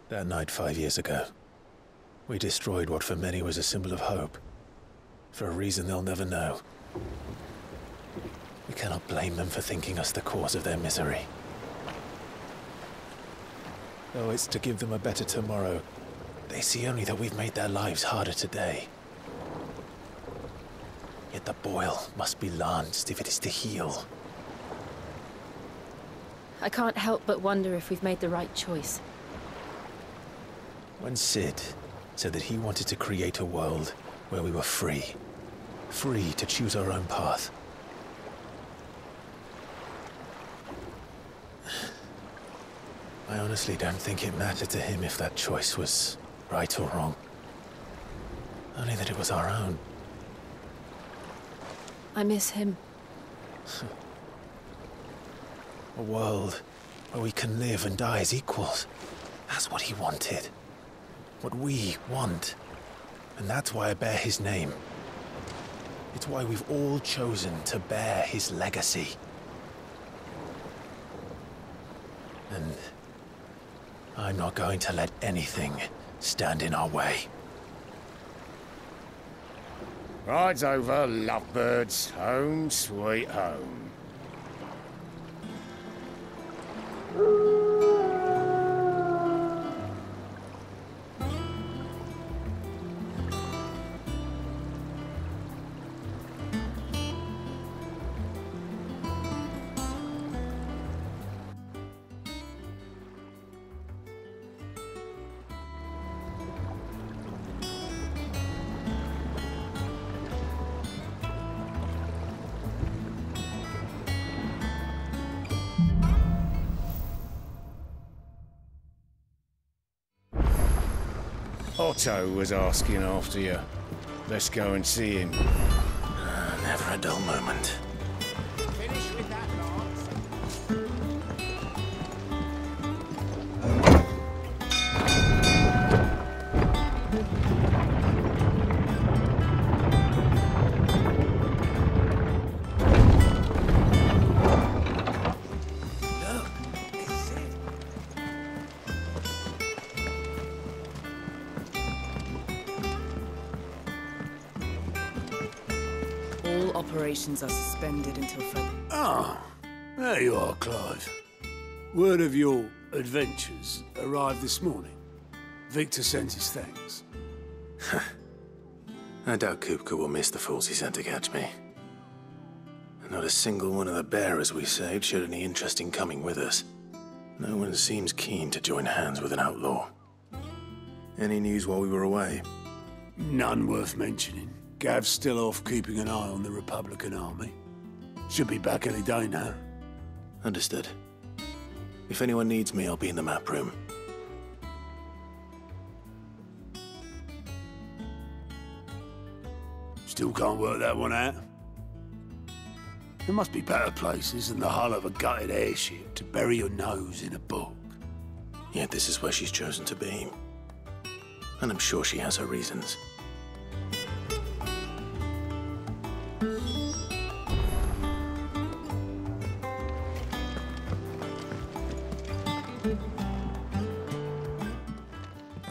That night 5 years ago, we destroyed what for many was a symbol of hope. For a reason they'll never know. We cannot blame them for thinking us the cause of their misery. Though it's to give them a better tomorrow, they see only that we've made their lives harder today. Yet the boil must be lanced if it is to heal. I can't help but wonder if we've made the right choice. When Sid said that he wanted to create a world where we were free. Free to choose our own path. I honestly don't think it mattered to him if that choice was right or wrong. Only that it was our own. I miss him. A world where we can live and die as equals. That's what he wanted. What we want. And that's why I bear his name. It's why we've all chosen to bear his legacy. And I'm not going to let anything stand in our way. Rides over, lovebirds, home sweet home. Otto was asking after you. Let's go and see him. Never a dull moment. Finish with that, Operations are suspended until further. Ah, there you are, Clive. Word of your adventures arrived this morning. Victor sent his thanks. I doubt Kupka will miss the fools he sent to catch me. Not a single one of the bearers we saved showed any interest in coming with us. No one seems keen to join hands with an outlaw. Any news while we were away? None worth mentioning. Gav's still off keeping an eye on the Republican army. Should be back any day now. Understood. If anyone needs me, I'll be in the map room. Still can't work that one out. There must be better places than the hull of a gutted airship to bury your nose in a book. Yet this is where she's chosen to be. And I'm sure she has her reasons.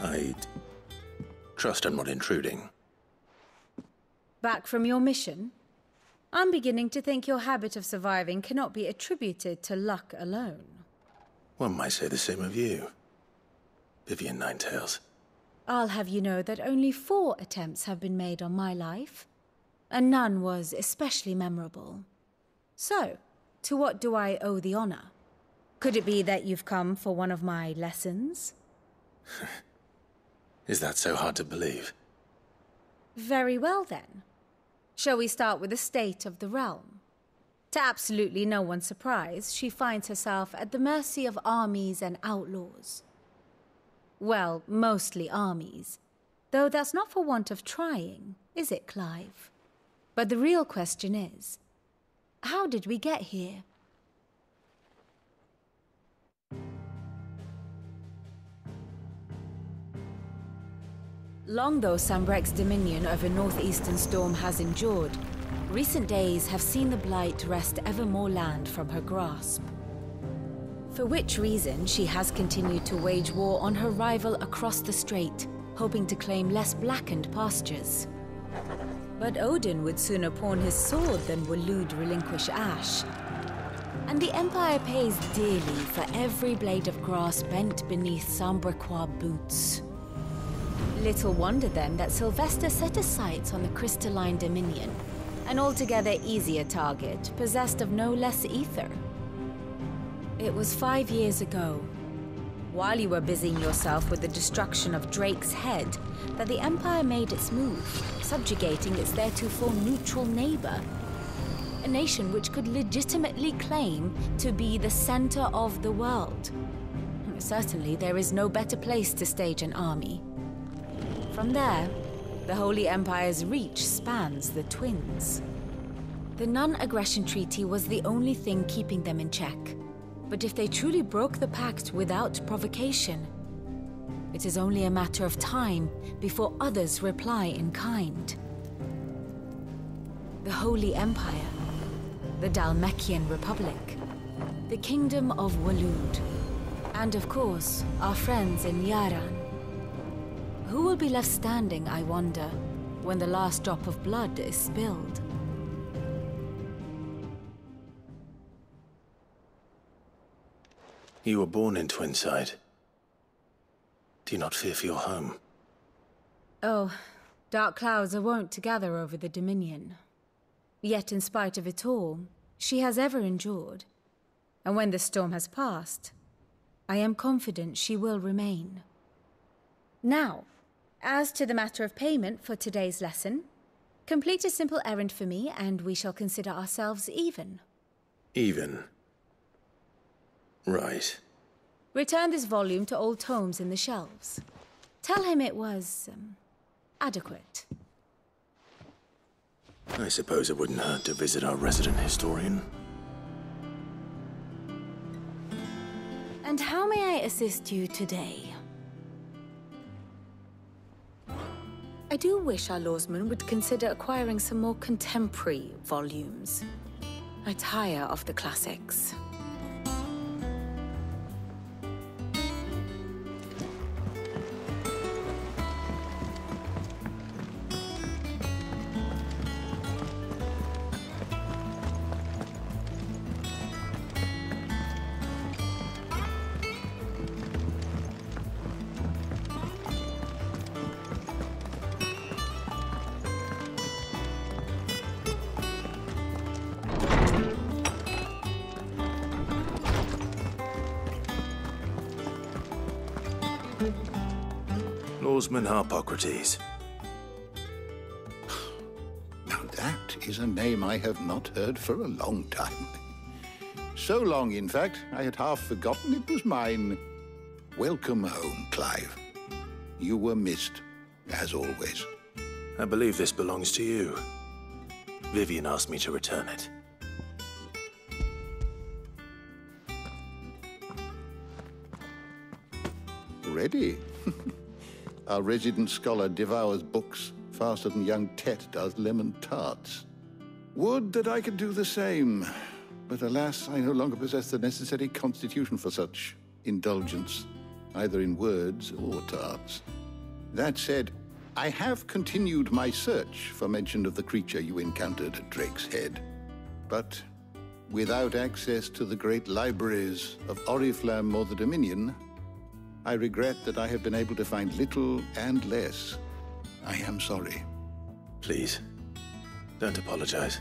I'd trust I'm not intruding. Back from your mission? I'm beginning to think your habit of surviving cannot be attributed to luck alone. One might say the same of you, Vivian Ninetails. I'll have you know that only 4 attempts have been made on my life, and none was especially memorable. So, to what do I owe the honor? Could it be that you've come for one of my lessons? Is that so hard to believe? Very well then. Shall we start with the state of the realm? To absolutely no one's surprise, she finds herself at the mercy of armies and outlaws. Well, mostly armies. Though that's not for want of trying, is it, Clive? But the real question is, how did we get here? Long though Sambrek's dominion over northeastern Storm has endured, recent days have seen the Blight wrest ever more land from her grasp. For which reason, she has continued to wage war on her rival across the strait, hoping to claim less blackened pastures. But Odin would sooner pawn his sword than Waloed relinquish Ash. And the Empire pays dearly for every blade of grass bent beneath Sambraquois boots. Little wonder then that Sylvester set his sights on the crystalline Dominion, an altogether easier target, possessed of no less ether. It was 5 years ago, while you were busying yourself with the destruction of Drake's head, that the Empire made its move, subjugating its theretofore neutral neighbor. A nation which could legitimately claim to be the center of the world. Certainly, there is no better place to stage an army. From there, the Holy Empire's reach spans the Twins. The non-aggression treaty was the only thing keeping them in check. But if they truly broke the pact without provocation, it is only a matter of time before others reply in kind. The Holy Empire, the Dhalmekian Republic, the Kingdom of Waloed, and of course, our friends in Yaran. Who will be left standing, I wonder, when the last drop of blood is spilled? You were born in Twinside. Do you not fear for your home? Oh, dark clouds are wont to gather over the Dominion. Yet in spite of it all, she has ever endured. And when the storm has passed, I am confident she will remain. Now, as to the matter of payment for today's lesson, complete a simple errand for me and we shall consider ourselves even. Even? Right. Return this volume to old tomes in the shelves. Tell him it was, adequate. I suppose it wouldn't hurt to visit our resident historian. And how may I assist you today? I do wish our lawsman would consider acquiring some more contemporary volumes. I tire of the classics. Lawsman Harpocrates. Now that is a name I have not heard for a long time. So long, in fact, I had half forgotten it was mine. Welcome home, Clive. You were missed, as always. I believe this belongs to you. Vivian asked me to return it. Ready? Our resident scholar devours books faster than young Tet does lemon tarts. Would that I could do the same. But alas, I no longer possess the necessary constitution for such indulgence, either in words or tarts. That said, I have continued my search for mention of the creature you encountered at Drake's Head. But without access to the great libraries of Oriflamme or the Dominion, I regret that I have been able to find little and less. I am sorry. Please, don't apologize.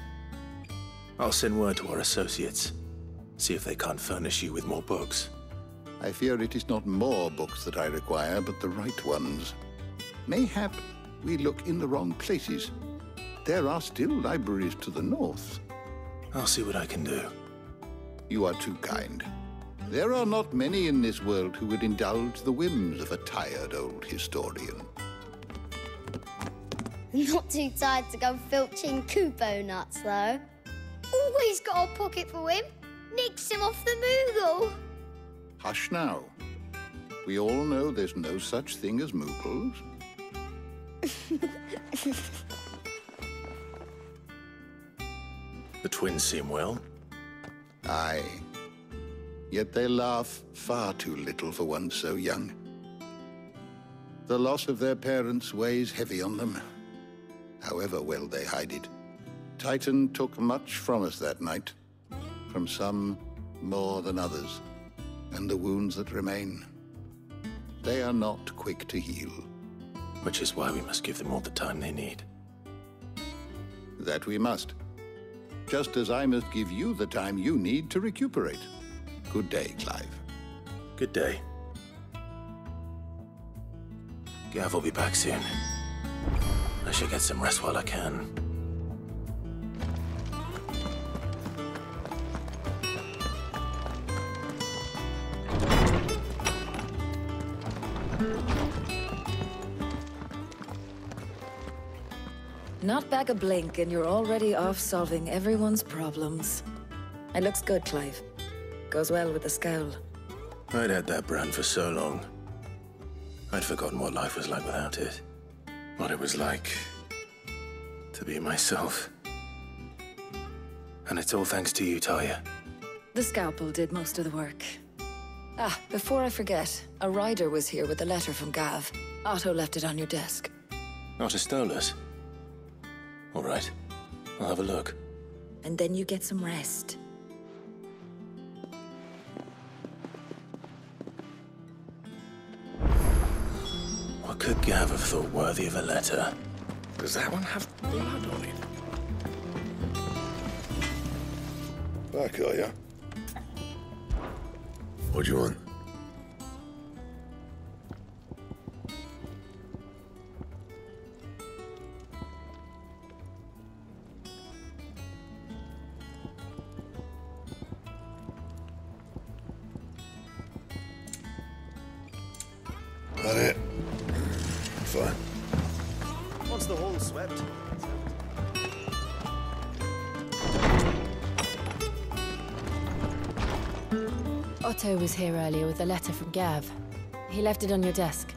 I'll send word to our associates. See if they can't furnish you with more books. I fear it is not more books that I require, but the right ones. Mayhap we look in the wrong places. There are still libraries to the north. I'll see what I can do. You are too kind. There are not many in this world who would indulge the whims of a tired old historian. Not too tired to go filching Kupo nuts, though. Always got a pocket for him. Nicks him off the Moogle. Hush now. We all know there's no such thing as Moogles. The twins seem well. Aye. Yet they laugh far too little for one so young. The loss of their parents weighs heavy on them, however well they hide it. Titan took much from us that night, from some more than others, and the wounds that remain, they are not quick to heal. Which is why we must give them all the time they need. That we must. Just as I must give you the time you need to recuperate. Good day, Clive. Good day. Gav will be back soon. I should get some rest while I can. Not back a blink and you're already off solving everyone's problems. It looks good, Clive. Goes well with the scowl. I'd had that brand for so long. I'd forgotten what life was like without it. What it was like to be myself. And it's all thanks to you, Talia. The scalpel did most of the work. Ah, before I forget, a rider was here with a letter from Gav. Otto left it on your desk. Not a stolus. All right, I'll have a look. And then you get some rest. What could Gav have thought worthy of a letter? Does that one have blood on it? Back, are ya? What do you want? That it? Fine. Once the hall's swept. Otto was here earlier with a letter from Gav. He left it on your desk.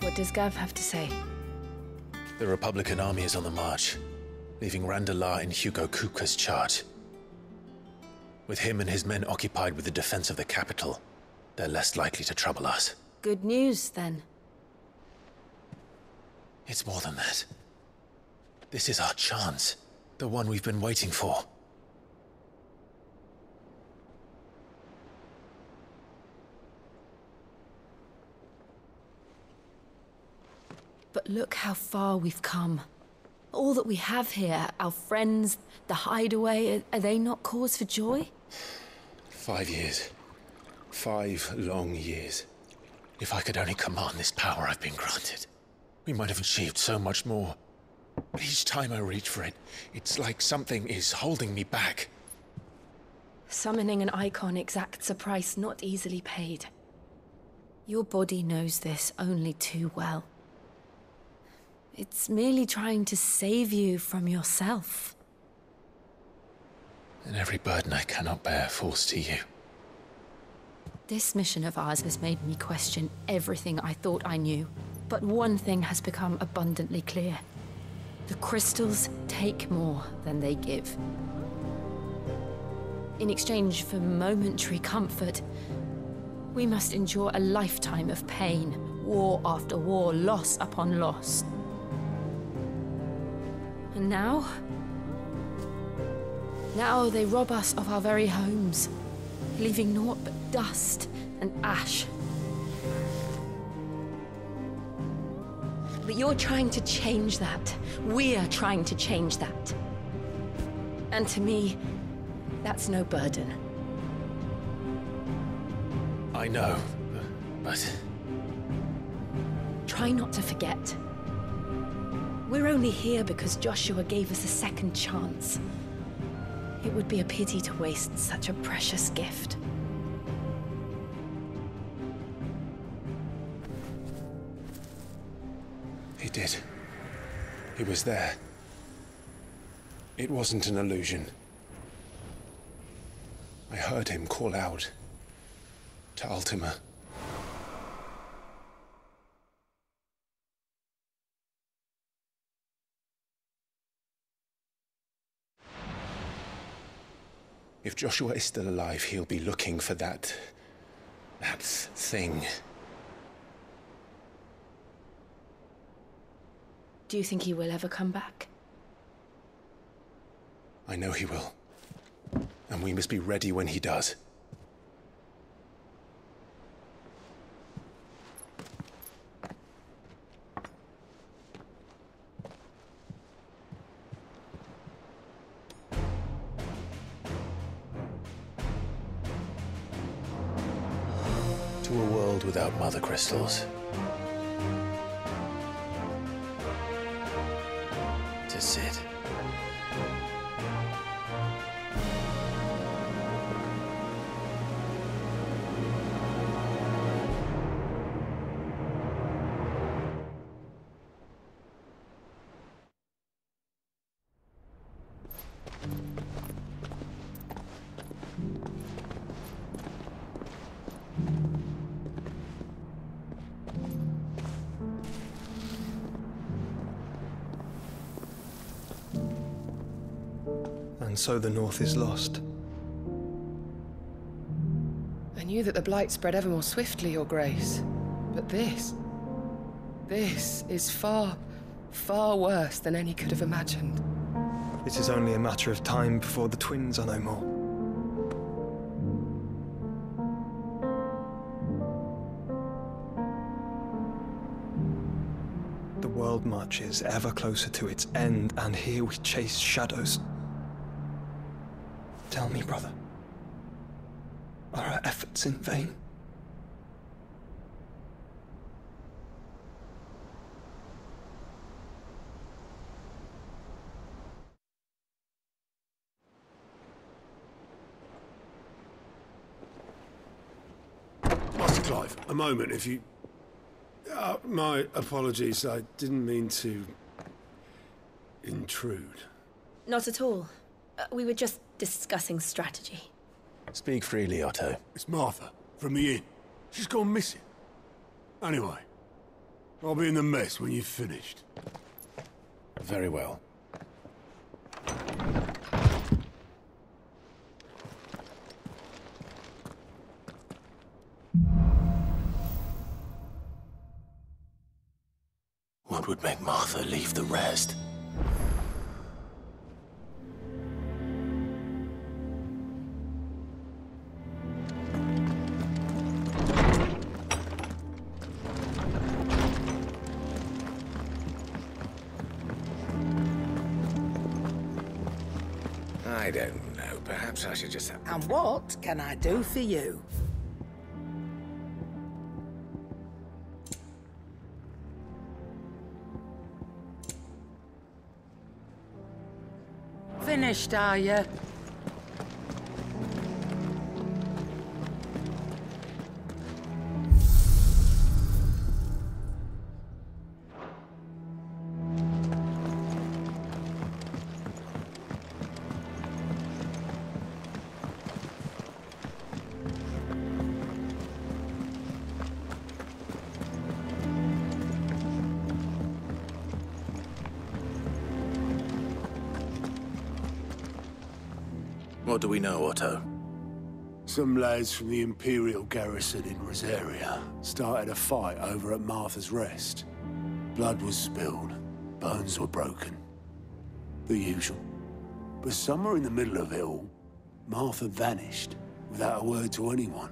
What does Gav have to say? The Republican army is on the march, leaving Randalar in Hugo Kupka's charge. With him and his men occupied with the defense of the capital, they're less likely to trouble us. Good news, then. It's more than that. This is our chance. The one we've been waiting for. But look how far we've come. All that we have here, our friends, the hideaway, are they not cause for joy? 5 years. 5 long years. If I could only command this power I've been granted, we might have achieved so much more. But each time I reach for it, it's like something is holding me back. Summoning an icon exacts a price not easily paid. Your body knows this only too well. It's merely trying to save you from yourself. And every burden I cannot bear falls to you. This mission of ours has made me question everything I thought I knew. But one thing has become abundantly clear. The crystals take more than they give. In exchange for momentary comfort, we must endure a lifetime of pain, war after war, loss upon loss. And now they rob us of our very homes, leaving naught but dust and ash. But you're trying to change that. We're trying to change that. And to me, that's no burden. I know, but... Try not to forget. We're only here because Joshua gave us a second chance. It would be a pity to waste such a precious gift. He did. He was there. It wasn't an illusion. I heard him call out to Ultima. If Joshua is still alive, he'll be looking for that thing. Do you think he will ever come back? I know he will. And we must be ready when he does. To a world without mother crystals. To Sid. And so the North is lost. I knew that the Blight spread ever more swiftly, Your Grace. But this is far, far worse than any could have imagined. It is only a matter of time before the twins are no more. The world marches ever closer to its end, and here we chase shadows. Tell me, brother, are our efforts in vain? Master Clive, a moment, if you... my apologies, I didn't mean to... intrude. Not at all. We were just discussing strategy. Speak freely, Otto. It's Martha, from the inn. She's gone missing. Anyway, I'll be in the mess when you've finished. Very well. What would make Martha leave the rest? I don't know. Perhaps I should just... And what can I do for you? Finished, are you? What do we know, Otto? Some lads from the Imperial garrison in Rosaria started a fight over at Martha's Rest. Blood was spilled, bones were broken. The usual. But somewhere in the middle of it all, Martha vanished without a word to anyone.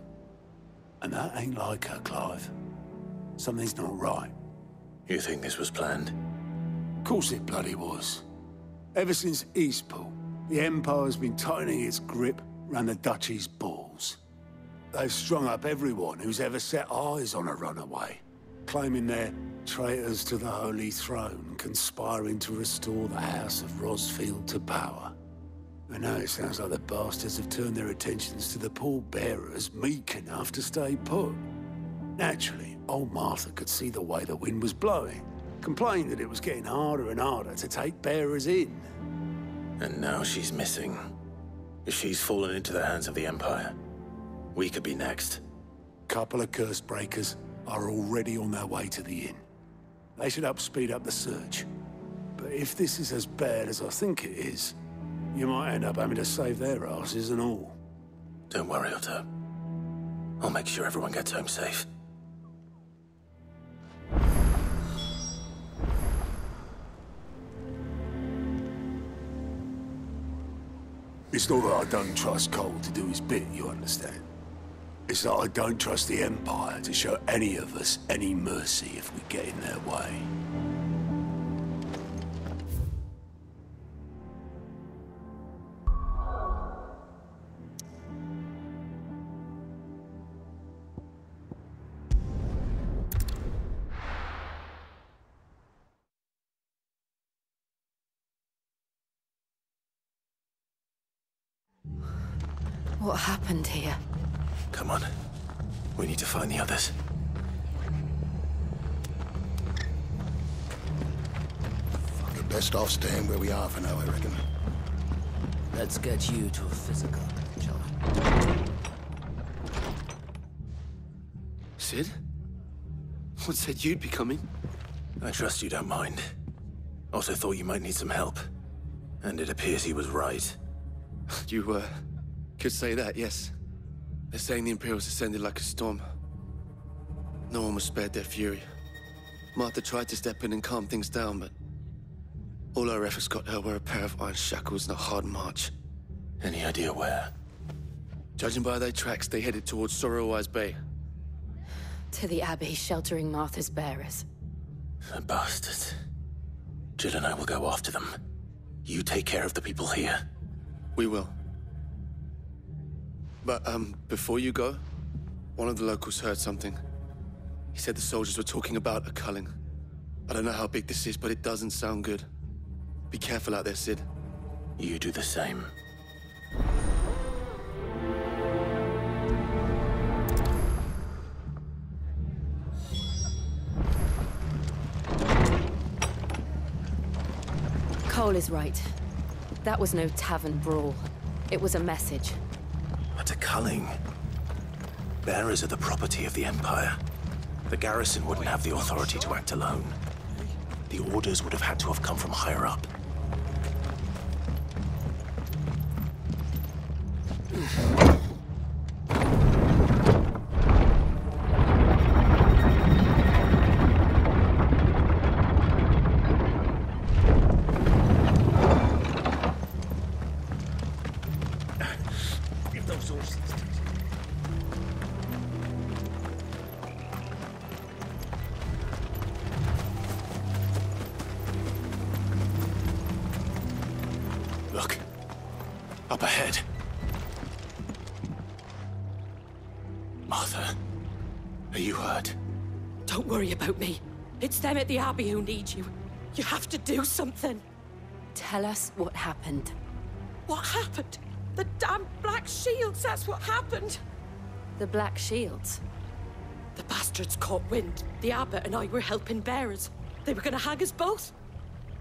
And that ain't like her, Clive. Something's not right. You think this was planned? Of course it bloody was. Ever since Eastpool, the Empire's been tightening its grip round the Duchy's balls. They've strung up everyone who's ever set eyes on a runaway, claiming they're traitors to the Holy Throne, conspiring to restore the House of Rosfield to power. And now it sounds like the bastards have turned their attentions to the pallbearers meek enough to stay put. Naturally, old Martha could see the way the wind was blowing. Complained that it was getting harder and harder to take bearers in. And now she's missing. If she's fallen into the hands of the Empire, we could be next. Couple of curse breakers are already on their way to the inn. They should help speed up the search. But if this is as bad as I think it is, you might end up having to save their asses and all. Don't worry, Otto. I'll make sure everyone gets home safe. It's not that I don't trust Cole to do his bit, you understand? It's that I don't trust the Empire to show any of us any mercy if we get in their way. What happened here? Come on. We need to find the others. We're best off staying where we are for now, I reckon. Let's get you to a physical, shall we? Sid? What said you'd be coming? I trust you don't mind. Also thought you might need some help. And it appears he was right. You, could say that, yes. They're saying the Imperials descended like a storm. No one was spared their fury. Martha tried to step in and calm things down, but all our efforts got her were a pair of iron shackles and a hard march. Any idea where? Judging by their tracks, they headed towards Sorrowwise Bay. To the Abbey sheltering Martha's bearers. The bastards. Jill and I will go after them. You take care of the people here. We will. But, before you go, one of the locals heard something. He said the soldiers were talking about a culling. I don't know how big this is, but it doesn't sound good. Be careful out there, Sid. You do the same. Cole is right. That was no tavern brawl. It was a message. But a culling. Bearers are the property of the Empire. The garrison wouldn't have the authority to act alone. The orders would have had to have come from higher up. Look. Up ahead. Martha, are you hurt? Don't worry about me. It's them at the Abbey who need you. You have to do something. Tell us what happened. What happened? The damn Black Shields, that's what happened. The Black Shields? The bastards caught wind. The abbot and I were helping bearers. They were gonna hang us both.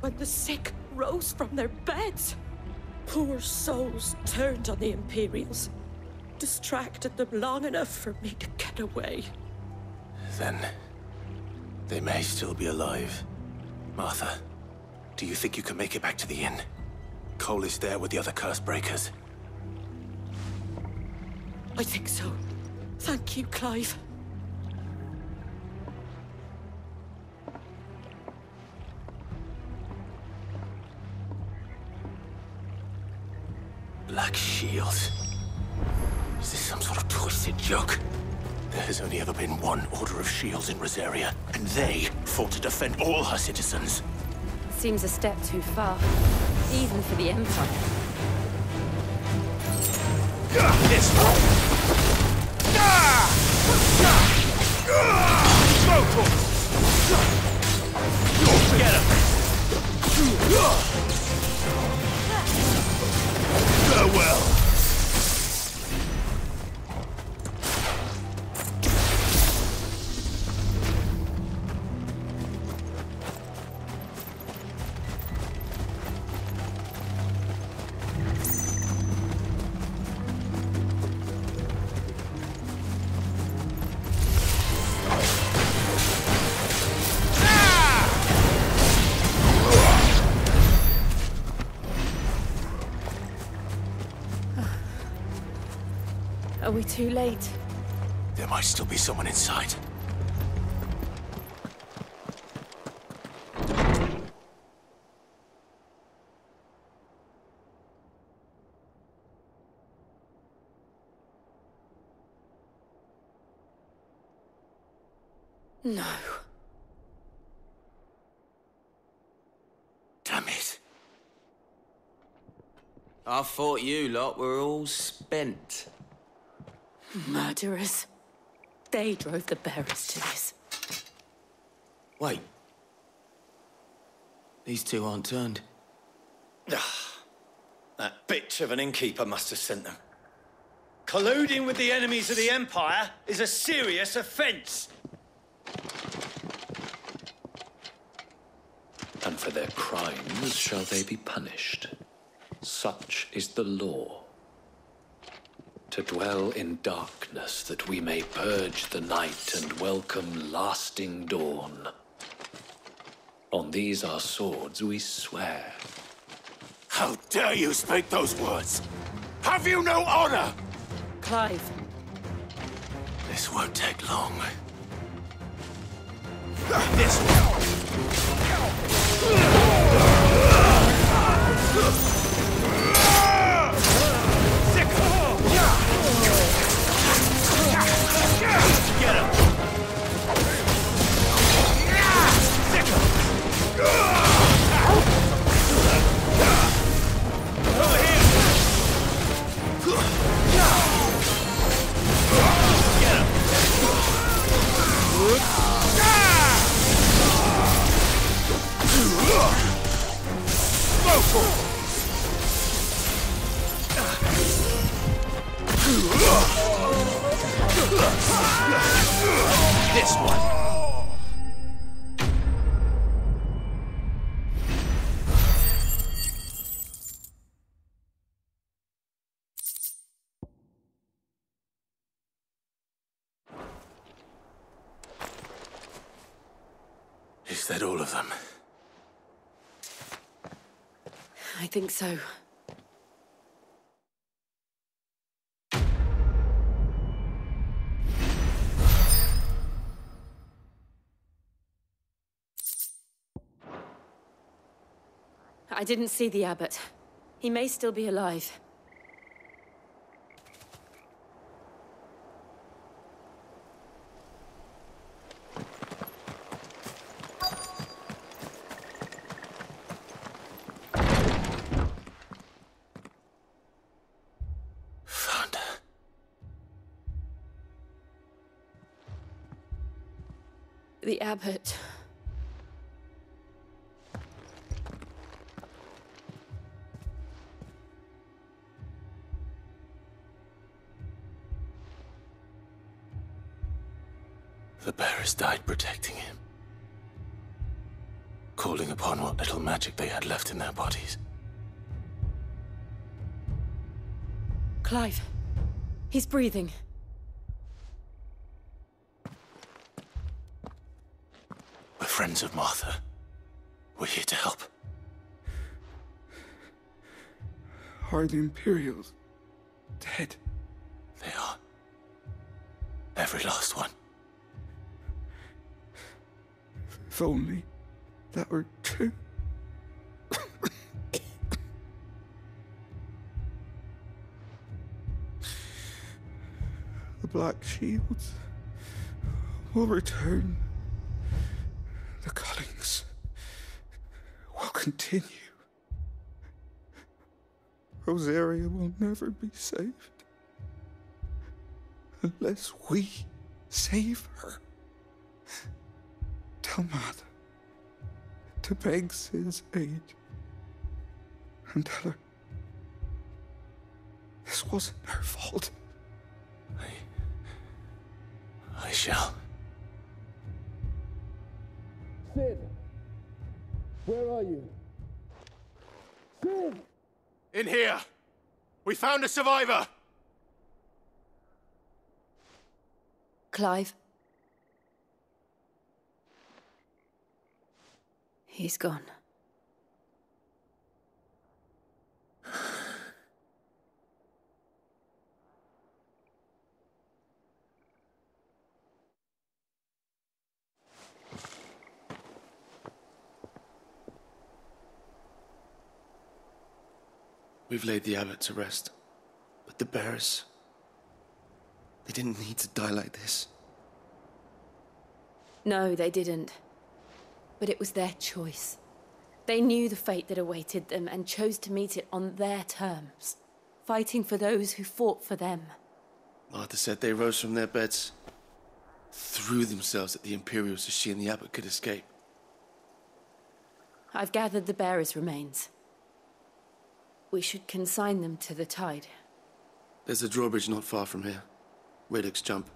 When the sick rose from their beds. Poor souls turned on the Imperials. Distracted them long enough for me to get away. Then they may still be alive. Martha, do you think you can make it back to the inn? Cole is there with the other curse breakers. I think so. Thank you, Clive. Black Shields. Is this some sort of twisted joke? There has only ever been one Order of Shields in Rosaria, and they fought to defend all her citizens. Seems a step too far, even for the Empire. This way! Get him! Farewell! we too late? There might still be someone inside. No. Damn it. I thought you lot were all spent. Murderers. They drove the bearers to this. Wait. These two aren't turned. That bitch of an innkeeper must have sent them. Colluding with the enemies of the Empire is a serious offence. And for their crimes shall they be punished. Such is the law. To dwell in darkness that we may purge the night and welcome lasting dawn. On these our swords we swear. How dare you speak those words? Have you no honor? Clive. This won't take long. This way. Get him! Over here! Get him! This one. Is that all of them? I think so. I didn't see the abbot. He may still be alive. Found her. The abbot. The bearers died protecting him. Calling upon what little magic they had left in their bodies. Clive. He's breathing. We're friends of Martha. We're here to help. Are the Imperials dead? They are. Every last one. If only that were true. The Black Shields will return. The cullings will continue. Rosaria will never be saved unless we save her. Tell Mother to beg Sid's aid and tell her this wasn't her fault. I shall. Sid! Where are you? Sid! In here! We found a survivor! Clive. He's gone. We've laid the abbot to rest. But the bearers... they didn't need to die like this. No, they didn't. But it was their choice. They knew the fate that awaited them and chose to meet it on their terms, fighting for those who fought for them. Martha said they rose from their beds, threw themselves at the Imperials so she and the abbot could escape. I've gathered the bearers' remains. We should consign them to the tide. There's a drawbridge not far from here. Riddick's Jump.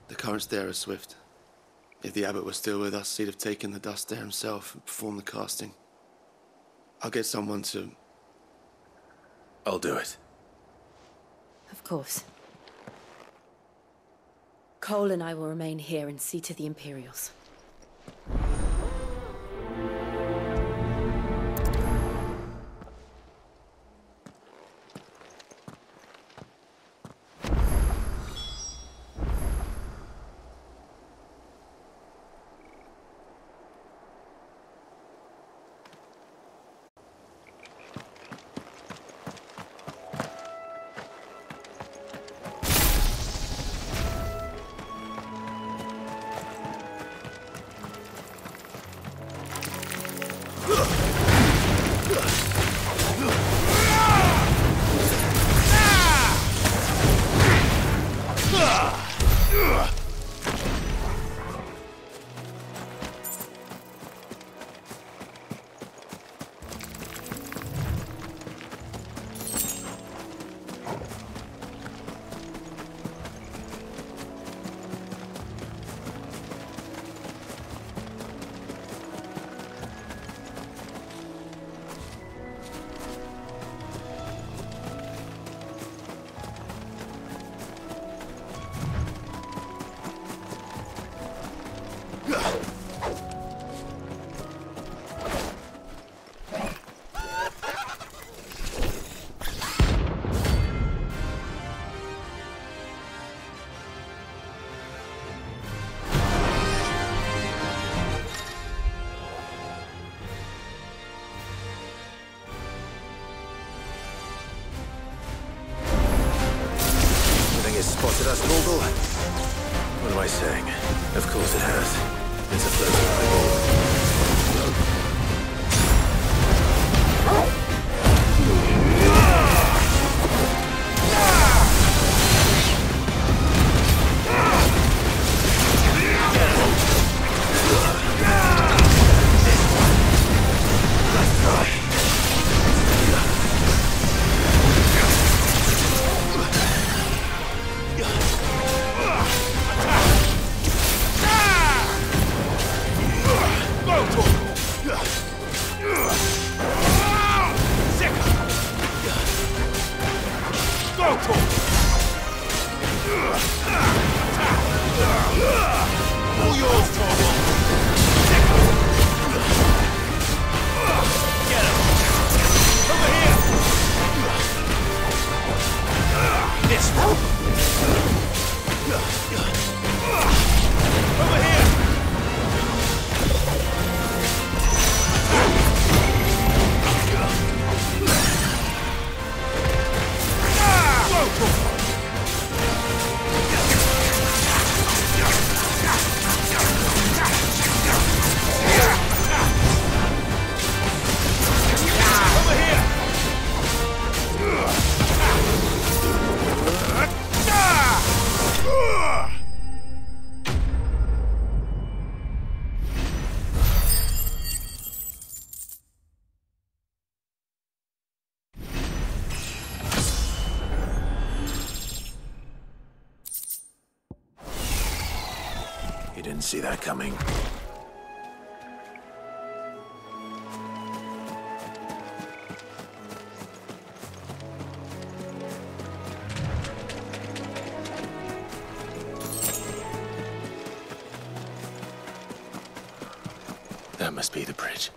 The currents there are swift. If the abbot was still with us, he'd have taken the dust there himself and performed the casting. I'll get someone to... I'll do it. Of course. Cole and I will remain here and see to the Imperials. Spotted us, Google? What am I saying? Of course it has. It's a floating Didn't see that coming. That must be the bridge.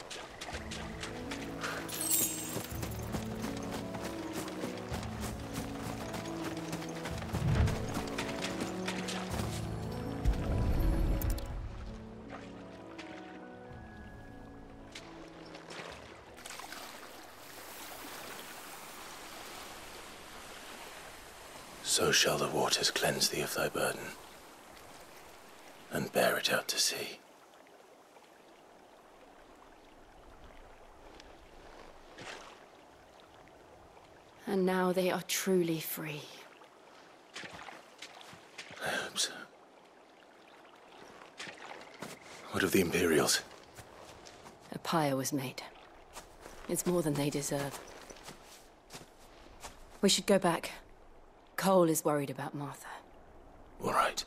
So shall the waters cleanse thee of thy burden, and bear it out to sea. And now they are truly free. I hope so. What of the Imperials? A pyre was made. It's more than they deserve. We should go back. Cole is worried about Martha. All right.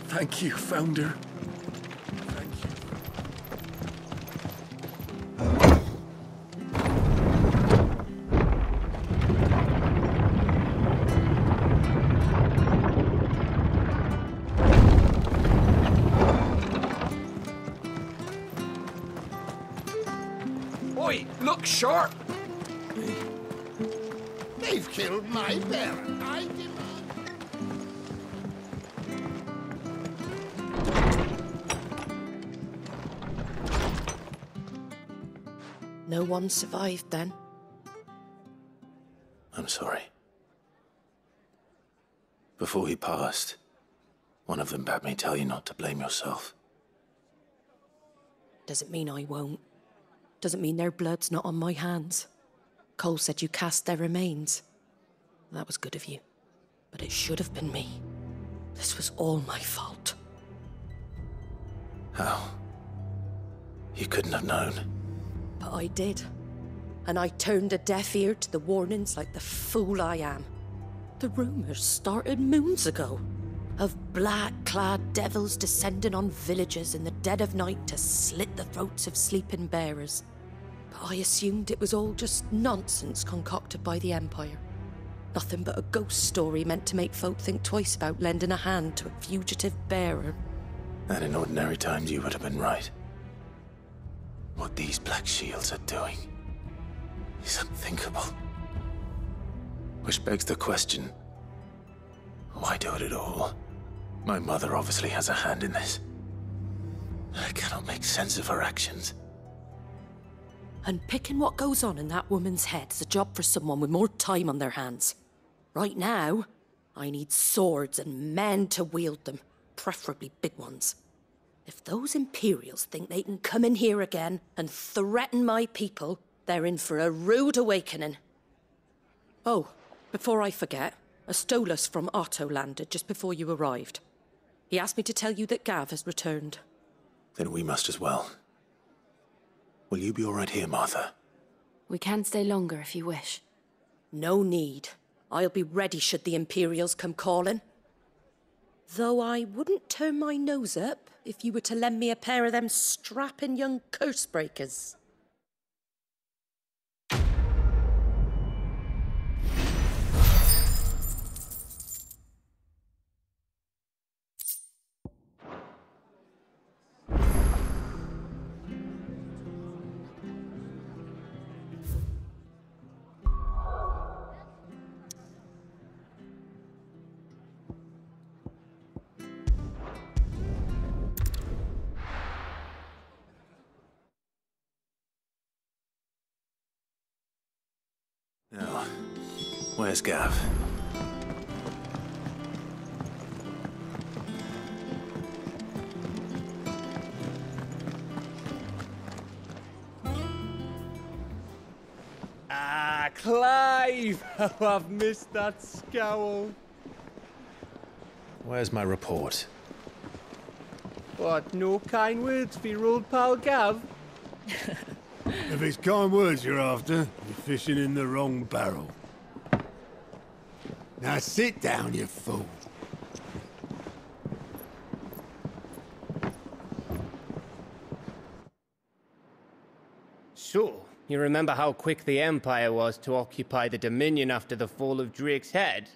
Thank you, Founder. Thank you. Oi, look sharp! They've killed my Baron. I demand. No one survived then? I'm sorry. Before he passed, one of them bade me tell you not to blame yourself. Doesn't mean I won't. Doesn't mean their blood's not on my hands. Cole said you cast their remains. That was good of you. But it should have been me. This was all my fault. How? You couldn't have known. But I did. And I turned a deaf ear to the warnings like the fool I am. The rumours started moons ago. Of black-clad devils descending on villages in the dead of night to slit the throats of sleeping bearers. But I assumed it was all just nonsense concocted by the Empire. Nothing but a ghost story meant to make folk think twice about lending a hand to a fugitive bearer. And in ordinary times you would have been right. What these Black Shields are doing is unthinkable. Which begs the question, why do it at all? My mother obviously has a hand in this. I cannot make sense of her actions. Unpicking what goes on in that woman's head is a job for someone with more time on their hands. Right now, I need swords and men to wield them, preferably big ones. If those Imperials think they can come in here again and threaten my people, they're in for a rude awakening. Oh, before I forget, a Stolas from Otto landed just before you arrived. He asked me to tell you that Gav has returned. Then we must as well. Will you be all right here, Martha? We can stay longer if you wish. No need. I'll be ready should the Imperials come calling. Though I wouldn't turn my nose up if you were to lend me a pair of them strapping young curse-breakers. Now, where's Gav? Ah, Clive! How I've missed that scowl. Where's my report? What, no kind words for your old pal Gav? If it's kind words you're after, you're fishing in the wrong barrel. Now sit down, you fool. So, you remember how quick the Empire was to occupy the Dominion after the fall of Drake's head?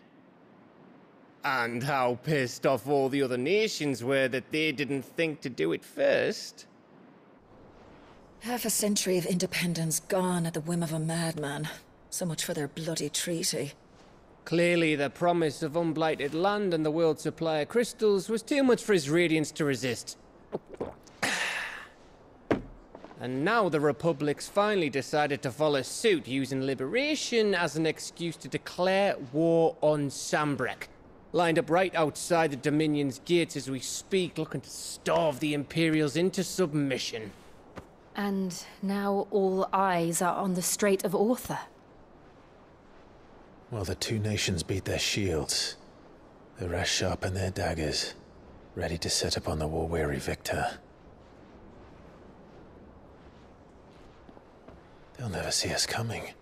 And how pissed off all the other nations were that they didn't think to do it first? Half a century of independence gone at the whim of a madman. So much for their bloody treaty. Clearly, the promise of unblighted land and the world's supply of crystals was too much for his radiance to resist. And now the Republic's finally decided to follow suit, using liberation as an excuse to declare war on Sambrek. Lined up right outside the Dominion's gates as we speak, looking to starve the Imperials into submission. And now all eyes are on the Strait of Author. While the two nations beat their shields, the rest sharpen their daggers, ready to set upon the war-weary victor. They'll never see us coming.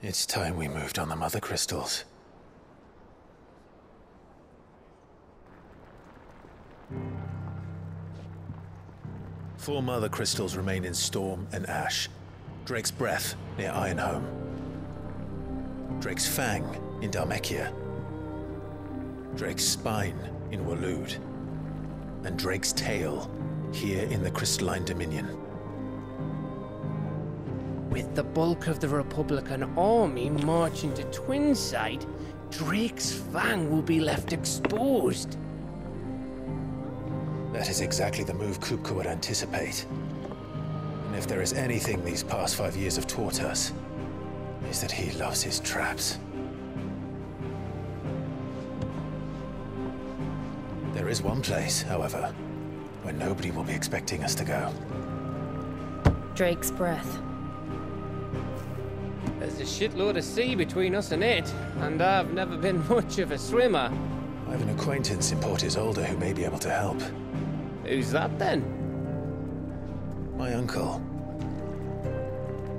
It's time we moved on the Mother Crystals. Four Mother Crystals remain in Storm and Ash. Drake's Breath near Ironhome. Drake's Fang in Dhalmekia. Drake's Spine in Waloed. And Drake's Tail here in the Crystalline Dominion. With the bulk of the Republican army marching to Twinside, Drake's Fang will be left exposed. That is exactly the move Kupka would anticipate. And if there is anything these past 5 years have taught us, is that he loves his traps. There is one place, however, where nobody will be expecting us to go. Drake's Breath. There's a shitload of sea between us and it, and I've never been much of a swimmer. I have an acquaintance in Port Isolde who may be able to help. Who's that then? My uncle,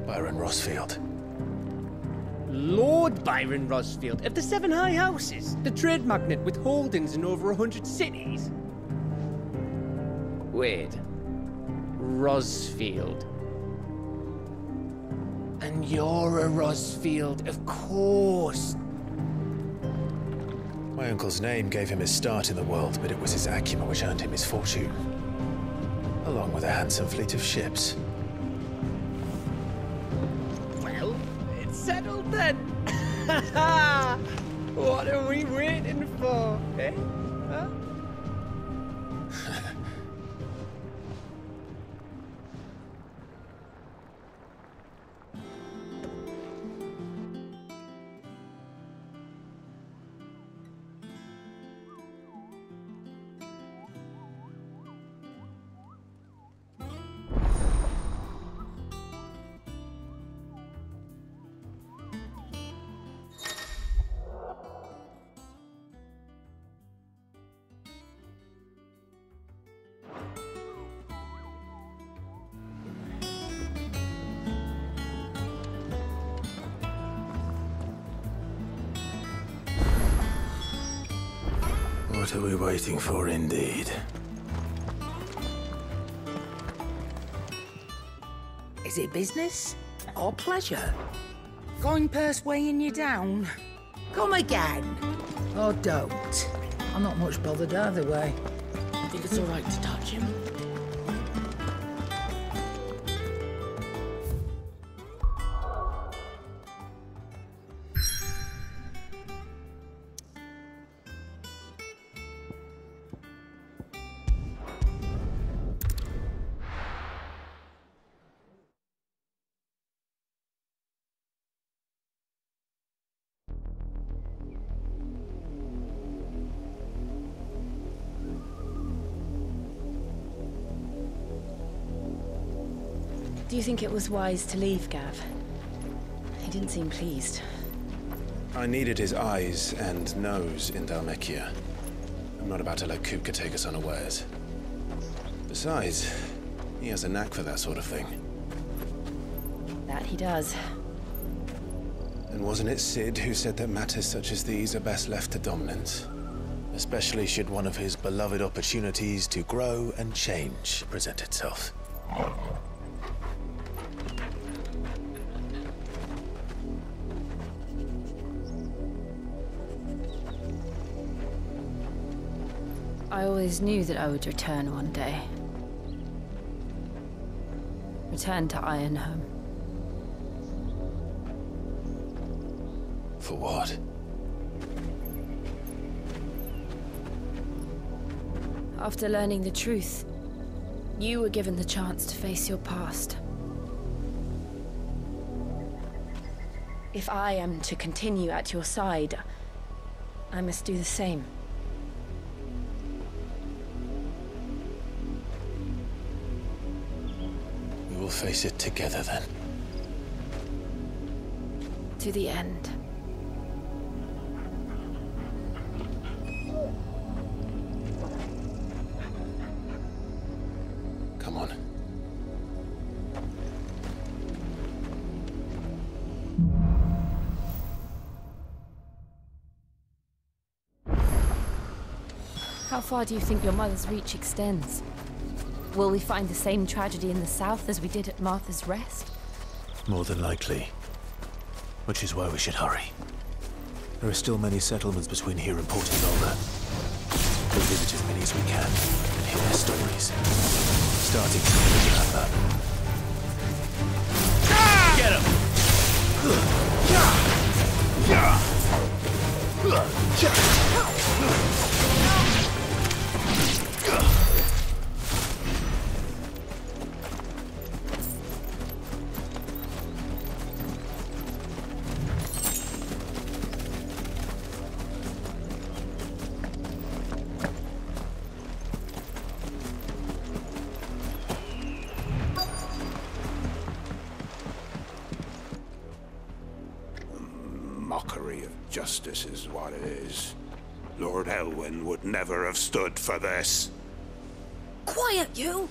Byron Rosfield. Lord Byron Rosfield of the Seven High Houses, the trade magnate with holdings in over 100 cities. Wait, Rosfield. And you're a Rosfield, of course. My uncle's name gave him his start in the world, but it was his acumen which earned him his fortune, along with a handsome fleet of ships. Well, it's settled then. What are we waiting for, eh? Huh? What are we waiting for, indeed? Is it business or pleasure? Going purse weighing you down? Come again. Or don't. I'm not much bothered either way. I think it's all right to touch him. Do you think it was wise to leave, Gav? He didn't seem pleased. I needed his eyes and nose in Dhalmekia. I'm not about to let Kupka take us unawares. Besides, he has a knack for that sort of thing. That he does. And wasn't it Sid who said that matters such as these are best left to dominance? Especially should one of his beloved opportunities to grow and change present itself. I always knew that I would return one day. Return to Ironhome. For what? After learning the truth, you were given the chance to face your past. If I am to continue at your side, I must do the same. We will face it together then. To the end. Come on. How far do you think your mother's reach extends? Will we find the same tragedy in the south as we did at Martha's Rest? More than likely. Which is why we should hurry. There are still many settlements between here and Portingalda. We'll visit as many as we can and hear their stories. Starting from the Amber. Get him! Mockery of justice is what it is. Lord Elwyn would never have stood for this. Quiet, you!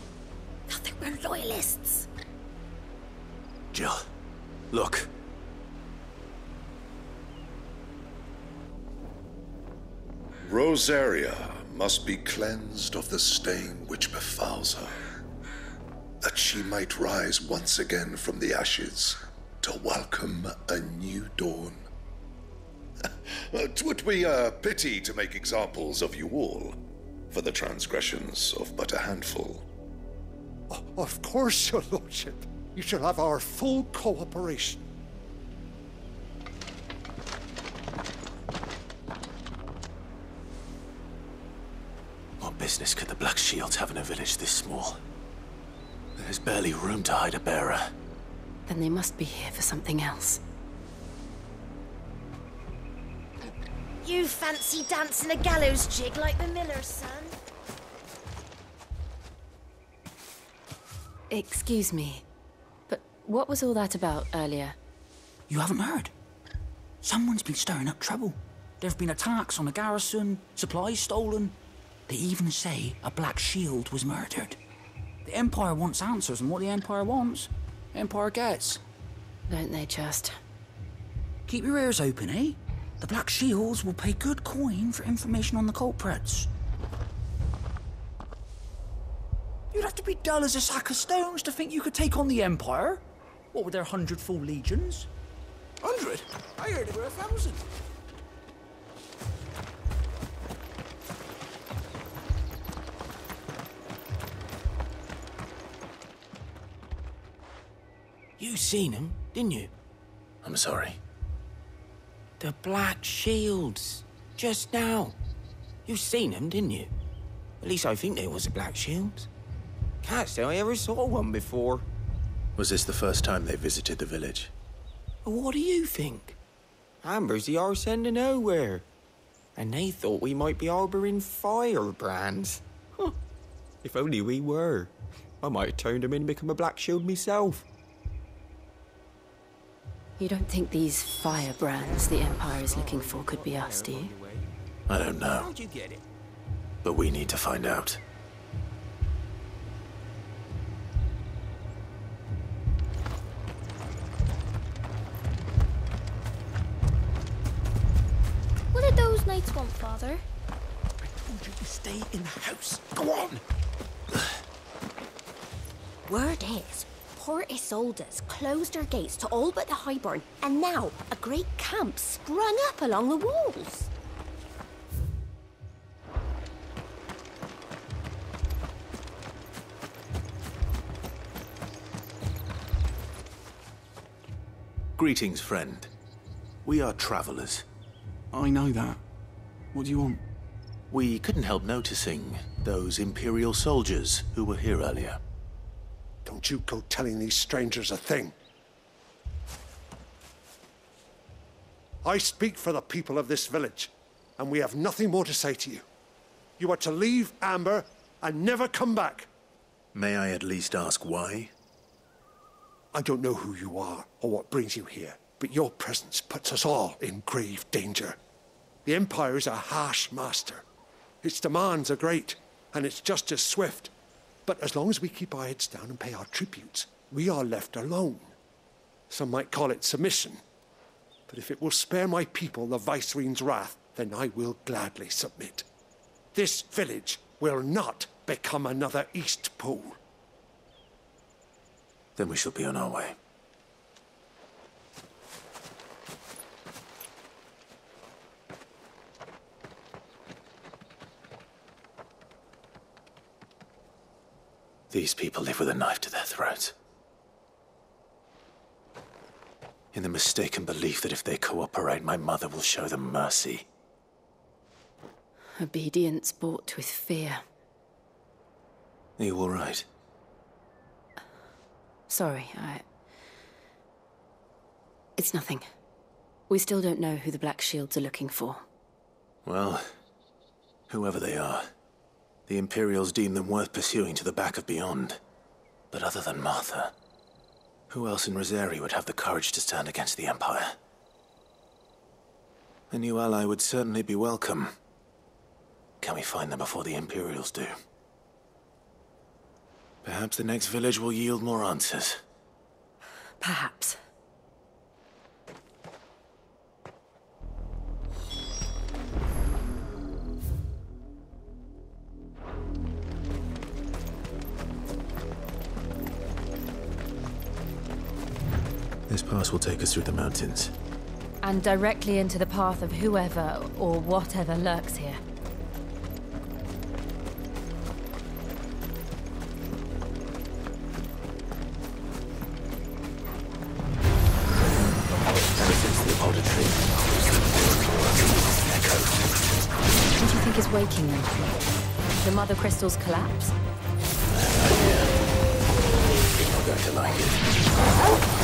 Thought they were loyalists. Jill, look. Rosaria must be cleansed of the stain which befouls her, that she might rise once again from the ashes to welcome a new dawn. 'Twould be a pity to make examples of you all for the transgressions of but a handful. Of course, your lordship. You shall have our full cooperation. What business could the Black Shields have in a village this small? There's barely room to hide a bearer. Then they must be here for something else. You fancy dancing a gallows jig like the miller's son? Excuse me, but what was all that about earlier? You haven't heard? Someone's been stirring up trouble. There have been attacks on the garrison, supplies stolen. They even say a Black Shield was murdered. The Empire wants answers, and what the Empire wants, Empire gets. Don't they just? Keep your ears open, eh? The Black Shields will pay good coin for information on the culprits. You'd have to be dull as a sack of stones to think you could take on the Empire. What with their 100 full legions? 100? I heard there were 1,000. You seen him, didn't you? I'm sorry. The Black Shields. Just now. You seen them, didn't you? At least I think there was a Black Shield. Can't say I ever saw one before. Was this the first time they visited the village? What do you think? Amber's the arse end of nowhere. And they thought we might be harbouring firebrands. Huh. If only we were. I might have turned them in and become a Black Shield myself. You don't think these firebrands the Empire is looking for could be us, do you? I don't know. How'd you get it? But we need to find out. knights want, Father? I told you to stay in the house. Go on! Word is, Port Isolde's closed her gates to all but the Highborn, and now a great camp sprung up along the walls. Greetings, friend. We are travelers. I know that. What do you want? We couldn't help noticing those Imperial soldiers who were here earlier. Don't you go telling these strangers a thing. I speak for the people of this village, and we have nothing more to say to you. You are to leave Amber and never come back. May I at least ask why? I don't know who you are or what brings you here, but your presence puts us all in grave danger. The Empire is a harsh master. Its demands are great, and its justice swift. But as long as we keep our heads down and pay our tributes, we are left alone. Some might call it submission. But if it will spare my people the Viceroy's wrath, then I will gladly submit. This village will not become another East Pool. Then we shall be on our way. These people live with a knife to their throats. In the mistaken belief that if they cooperate, my mother will show them mercy. Obedience bought with fear. Are you all right? Sorry, It's nothing. We still don't know who the Black Shields are looking for. Well, whoever they are, the Imperials deem them worth pursuing to the back of beyond. But other than Martha, who else in Rosari would have the courage to stand against the Empire? A new ally would certainly be welcome. Can we find them before the Imperials do? Perhaps the next village will yield more answers. Perhaps. This pass will take us through the mountains. And directly into the path of whoever or whatever lurks here. What do you think is waking them? The Mother Crystal's collapse? You're not going to like it.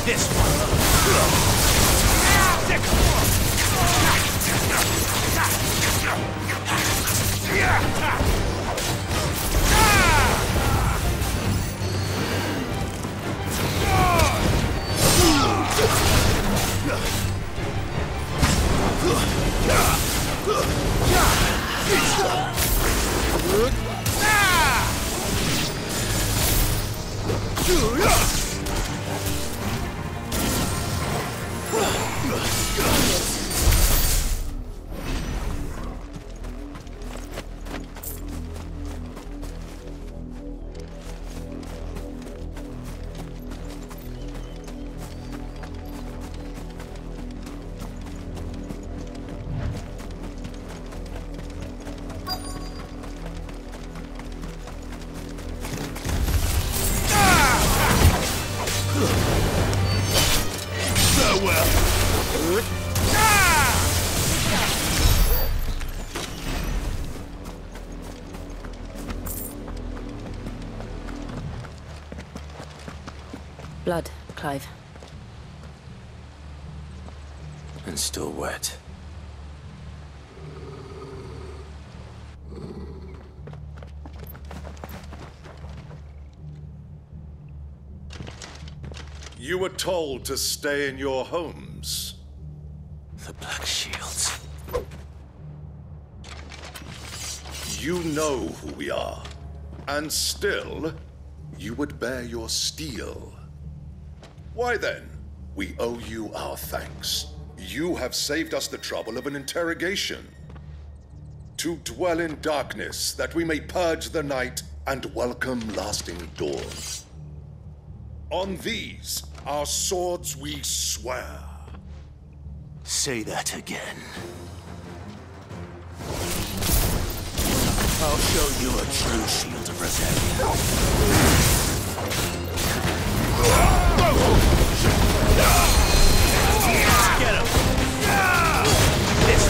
this one. Blood, Clive. And still wet. You were told to stay in your homes. The Black Shields. You know who we are. And still, you would bear your steel. Why then, we owe you our thanks. You have saved us the trouble of an interrogation. To dwell in darkness, that we may purge the night and welcome lasting dawn. On these, our swords we swear. Say that again. I'll show you a true shield of Revelia. Get him! This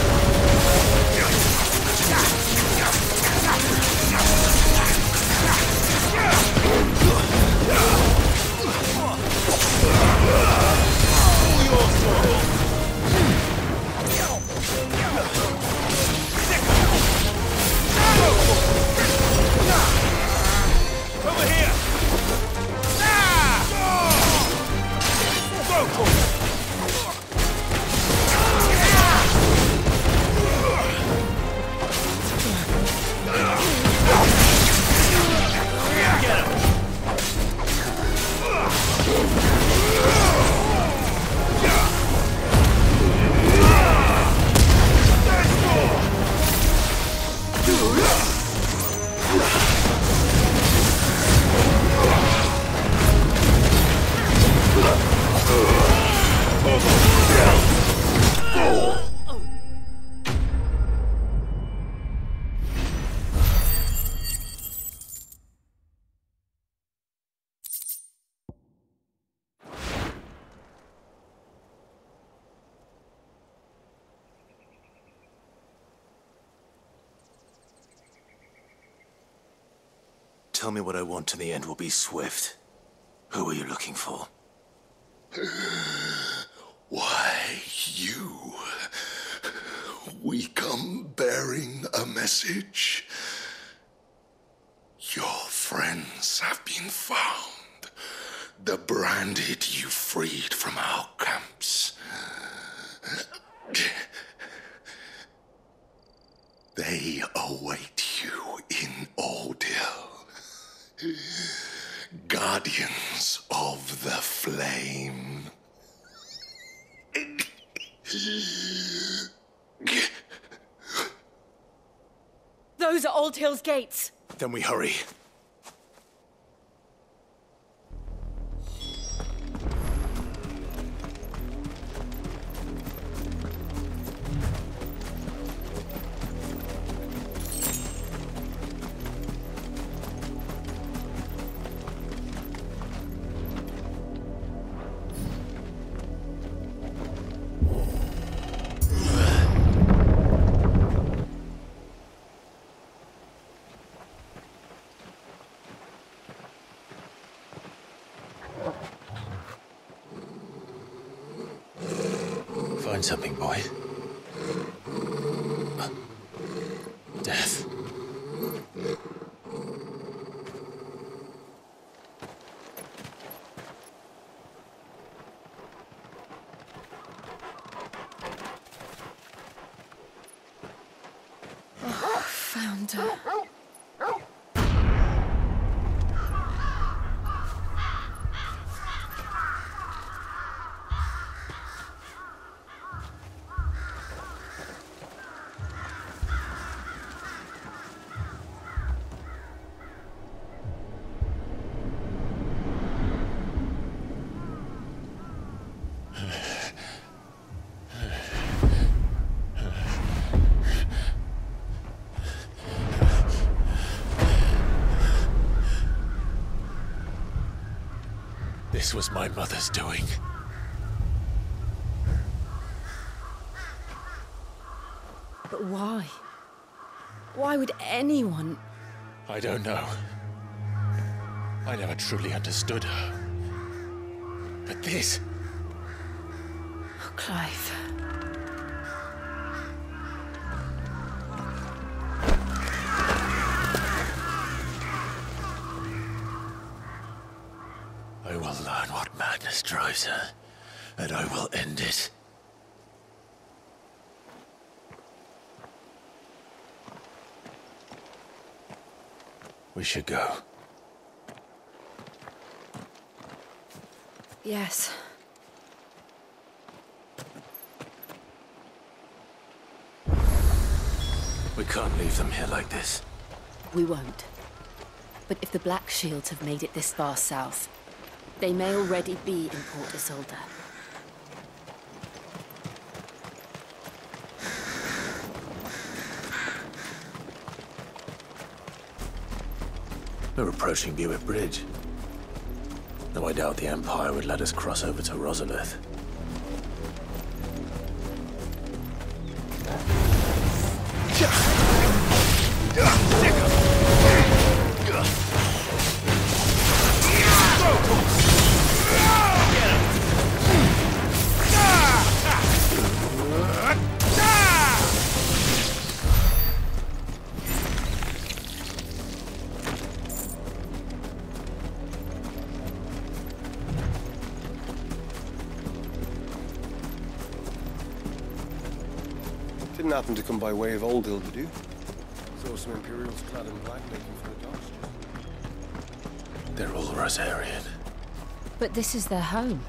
over here! Tell me what I want and the end will be swift. Who are you looking for? Why, you. We come bearing a message. Your friends have been found. The branded you freed from our camps. They await you in Ordeal. Guardians of the Flame. Those are Old Hill's gates. Then we hurry. Find something, boy. Death. Oh, found her. This was my mother's doing. But why? Why would anyone? I don't know. I never truly understood her. But this... Oh, Clive. I will learn what madness drives her, and I will end it. We should go. Yes. We can't leave them here like this. We won't. But if the Black Shields have made it this far south, they may already be in Port Isolde. We're approaching Buick Bridge. Though I doubt the Empire would let us cross over to Rosalith. Didn't happen to come by way of Old Hill, did you? Saw some Imperials clad in black making for the docks. They're all Rosarian. But this is their home.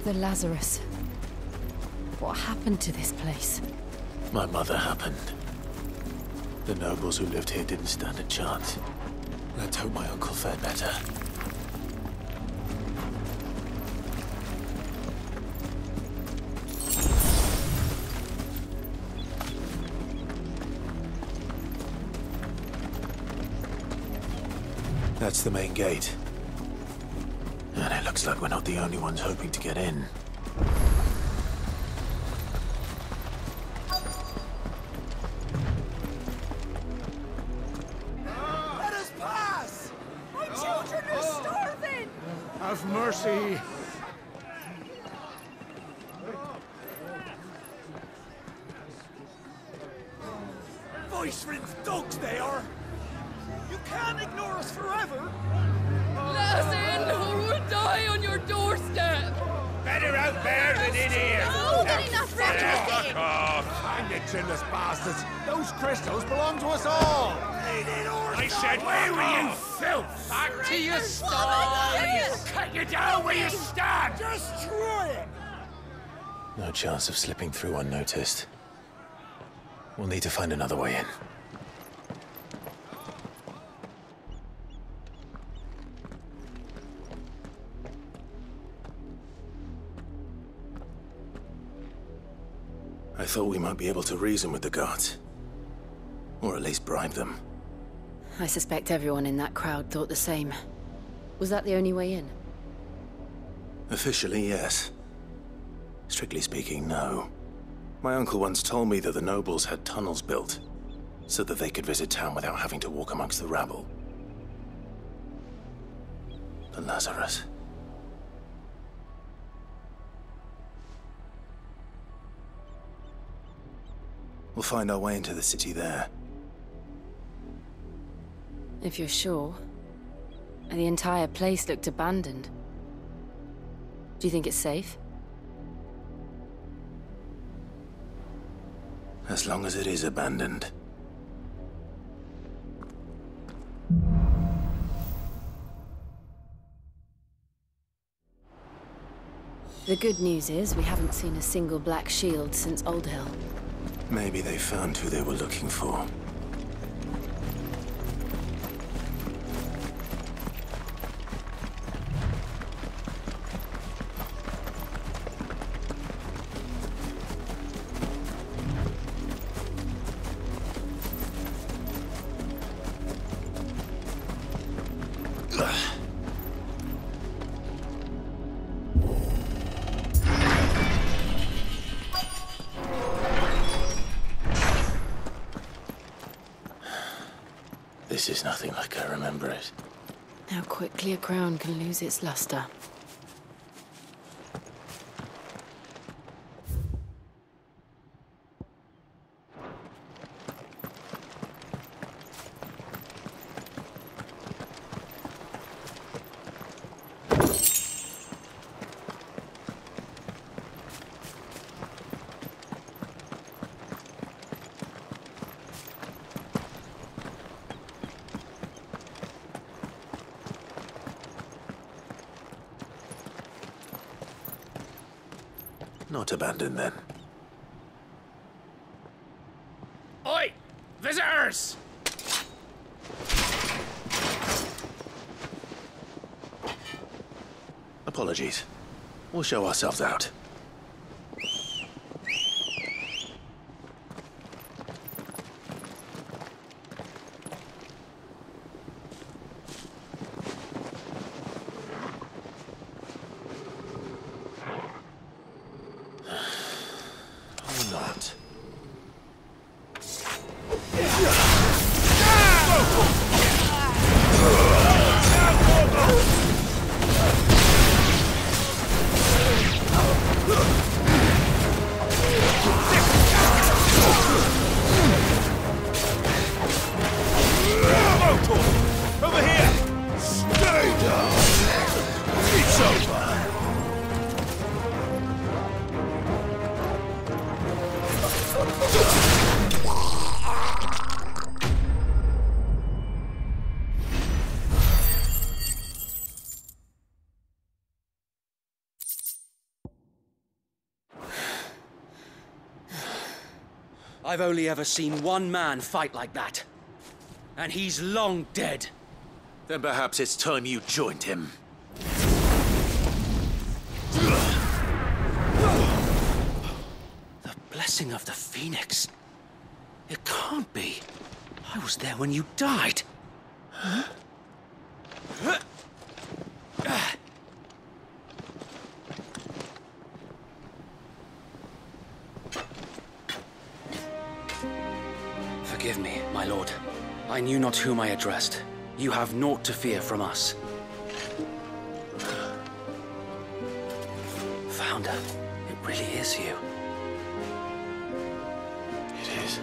The Lazarus. What happened to this place? My mother happened. The nobles who lived here didn't stand a chance. Let's hope my uncle fared better. That's the main gate. And it looks like we're not the only ones hoping to get in. Let us pass! My children are starving! Have mercy! Voice-rinsed dogs they are! You can't ignore us forever! Let us in, or we'll die on your doorstep! Better out there than in here! No, then enough for Fuck off! Hang the chinless bastards! Those crystals belong to us all! I said, where were you, filth? Back to your sties! Cut you down where you stand! Destroy it! No chance of slipping through unnoticed. We'll need to find another way in. I thought we might be able to reason with the guards. Or at least bribe them. I suspect everyone in that crowd thought the same. Was that the only way in? Officially, yes. Strictly speaking, no. My uncle once told me that the nobles had tunnels built, so that they could visit town without having to walk amongst the rabble. But Lazarus... We'll find our way into the city there. If you're sure. The entire place looked abandoned. Do you think it's safe? As long as it is abandoned. The good news is we haven't seen a single black shield since Old Hill. Maybe they found who they were looking for. This is nothing like I remember it. How quickly a crown can lose its luster. Not abandoned, then. Oi! Visitors! Apologies. We'll show ourselves out. Over here! Stay down! It's over! I've only ever seen one man fight like that. And he's long dead. Then perhaps it's time you joined him. The blessing of the Phoenix. It can't be. I was there when you died. Huh? Forgive me, my lord. I knew not whom I addressed. You have naught to fear from us. Founder, it really is you. It is.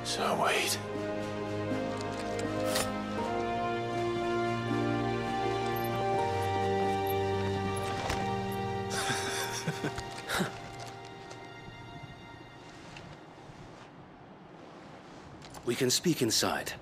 So wait. We can speak inside.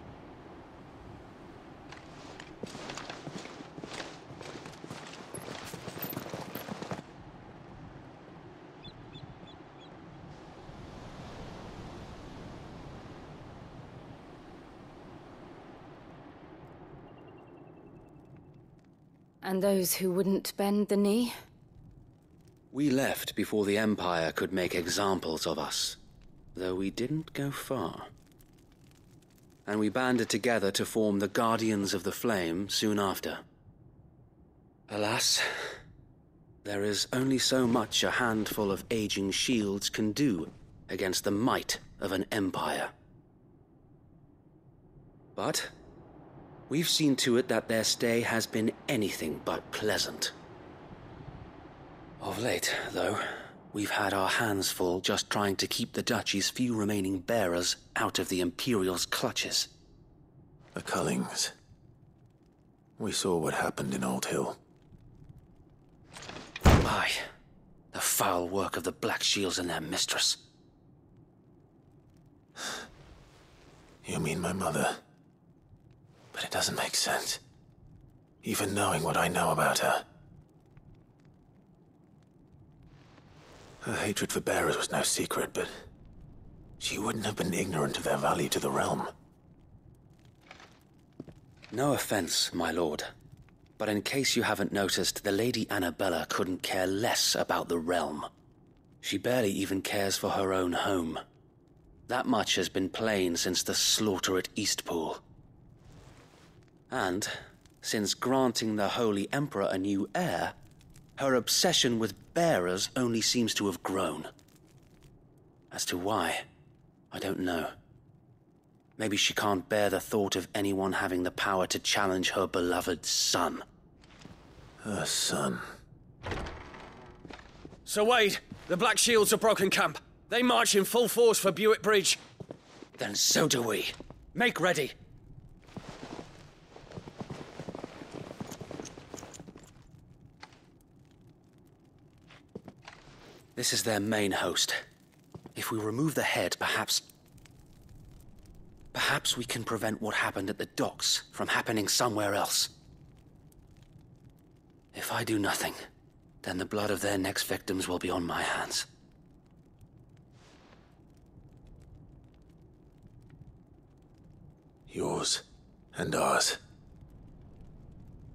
And those who wouldn't bend the knee? We left before the Empire could make examples of us, though we didn't go far. And we banded together to form the Guardians of the Flame soon after. Alas, there is only so much a handful of aging shields can do against the might of an empire. But we've seen to it that their stay has been anything but pleasant. Of late, though, we've had our hands full just trying to keep the Duchy's few remaining bearers out of the Imperial's clutches. The Cullings. We saw what happened in Old Hill. Aye, the foul work of the Black Shields and their mistress. You mean my mother? But it doesn't make sense. Even knowing what I know about her. Her hatred for bearers was no secret, but she wouldn't have been ignorant of their value to the realm. No offense, my lord, but in case you haven't noticed, the Lady Annabella couldn't care less about the realm. She barely even cares for her own home. That much has been plain since the slaughter at Eastpool. And, since granting the Holy Emperor a new heir, her obsession with bearers only seems to have grown. As to why, I don't know. Maybe she can't bear the thought of anyone having the power to challenge her beloved son. Her son. Sir Wade, the Black Shields have broken camp. They march in full force for Buick Bridge. Then so do we. Make ready. This is their main host. If we remove the head, perhaps we can prevent what happened at the docks from happening somewhere else. If I do nothing, then the blood of their next victims will be on my hands. Yours and ours.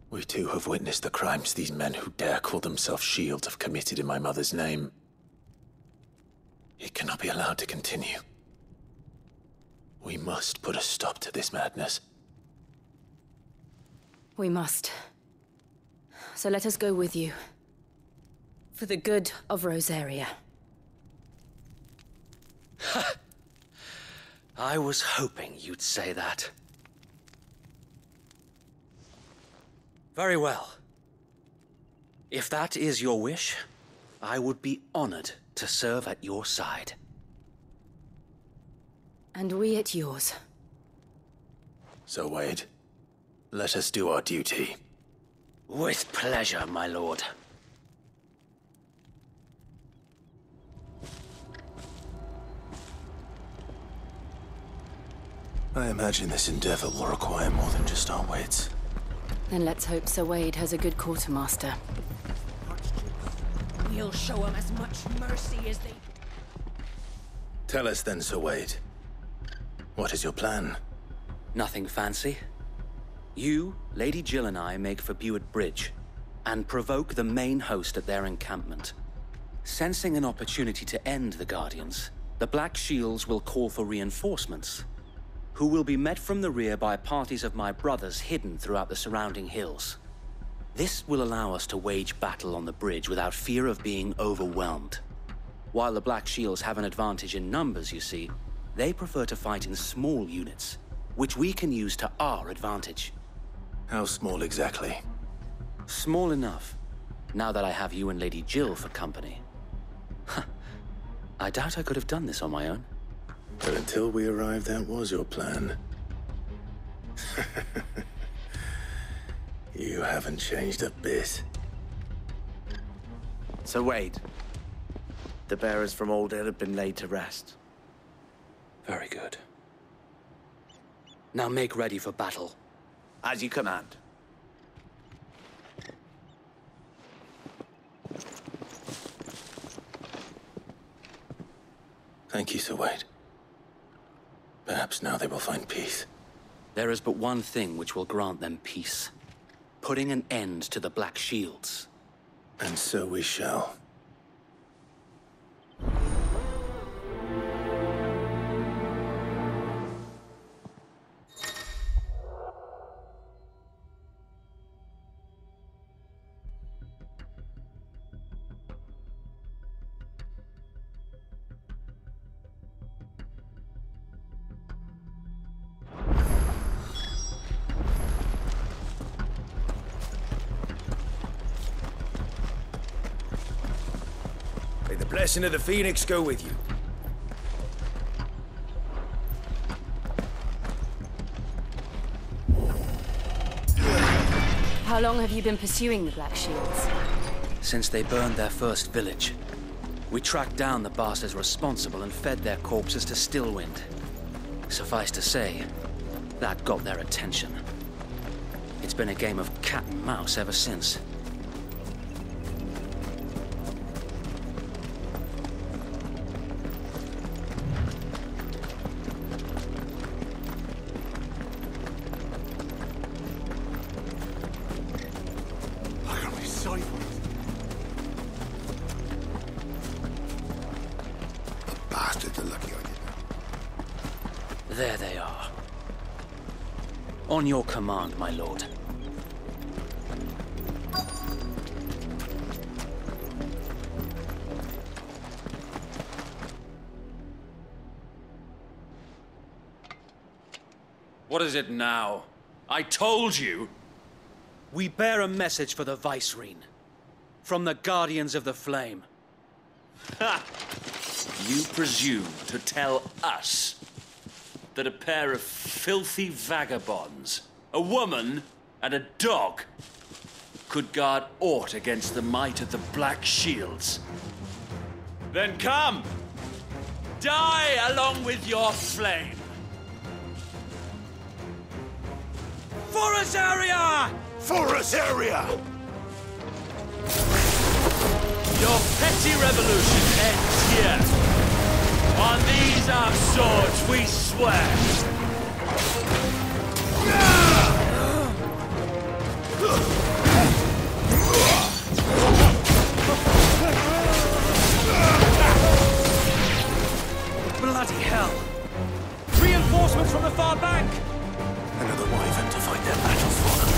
We too have witnessed the crimes these men who dare call themselves shields have committed in my mother's name. It cannot be allowed to continue. We must put a stop to this madness. We must. So let us go with you. For the good of Rosaria. I was hoping you'd say that. Very well. If that is your wish, I would be honored to serve at your side. And we at yours. So, Wade, let us do our duty. With pleasure, my lord. I imagine this endeavor will require more than just our wits. Then let's hope Sir Wade has a good quartermaster. We'll show them as much mercy as they... Tell us then, Sir Wade. What is your plan? Nothing fancy. You, Lady Jill and I make for Buick Bridge, and provoke the main host at their encampment. Sensing an opportunity to end the Guardians, the Black Shields will call for reinforcements, who will be met from the rear by parties of my brothers hidden throughout the surrounding hills. This will allow us to wage battle on the bridge without fear of being overwhelmed. While the Black Shields have an advantage in numbers, you see, they prefer to fight in small units, which we can use to our advantage. How small exactly? Small enough, now that I have you and Lady Jill for company. I doubt I could have done this on my own. But until we arrived, that was your plan. You haven't changed a bit. Sir Wade, the bearers from Old Hill have been laid to rest. Very good. Now make ready for battle. As you command. Thank you, Sir Wade. Perhaps now they will find peace. There is but one thing which will grant them peace. putting an end to the Black Shields. And so we shall. May the blessing of the Phoenix go with you. How long have you been pursuing the Black Shields? Since they burned their first village, we tracked down the bastards responsible and fed their corpses to Stillwind. Suffice to say, that got their attention. It's been a game of cat and mouse ever since. There they are. On your command, my lord. What is it now? I told you! We bear a message for the Vicereine. From the Guardians of the Flame. Ha! You presume to tell us that a pair of filthy vagabonds, a woman and a dog, could guard aught against the might of the Black Shields? Then come! Die along with your flame! For Azaria! For Azaria! Your petty revolution ends here. On these our swords we swear. Bloody hell! Reinforcements from the far bank! Another wyvern to fight their battle for them.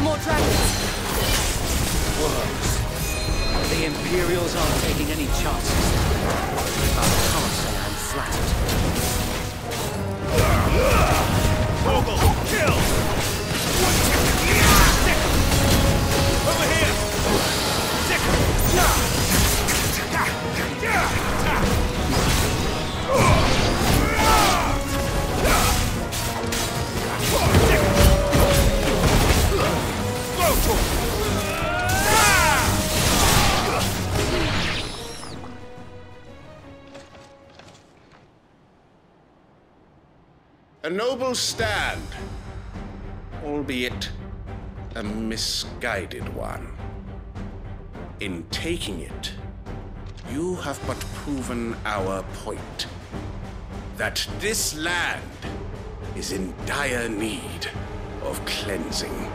More dragons! Worms. The Imperials aren't taking any chances. I can't say I'm flattered. Vogel, kill! Over here! A noble stand, albeit a misguided one. In taking it, you have but proven our point. That this land is in dire need of cleansing.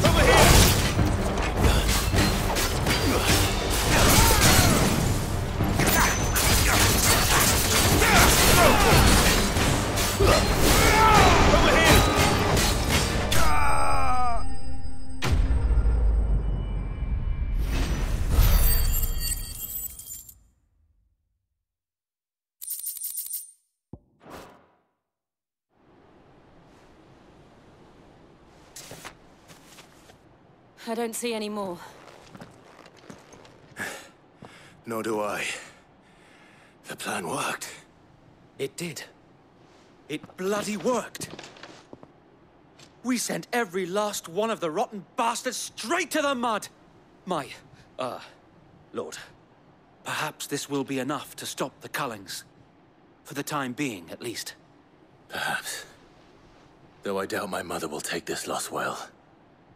Over here! I don't see any more. Nor do I. The plan worked. It did. It bloody worked. We sent every last one of the rotten bastards straight to the mud! Lord, perhaps this will be enough to stop the Cullings. For the time being, at least. Perhaps. Though I doubt my mother will take this loss well.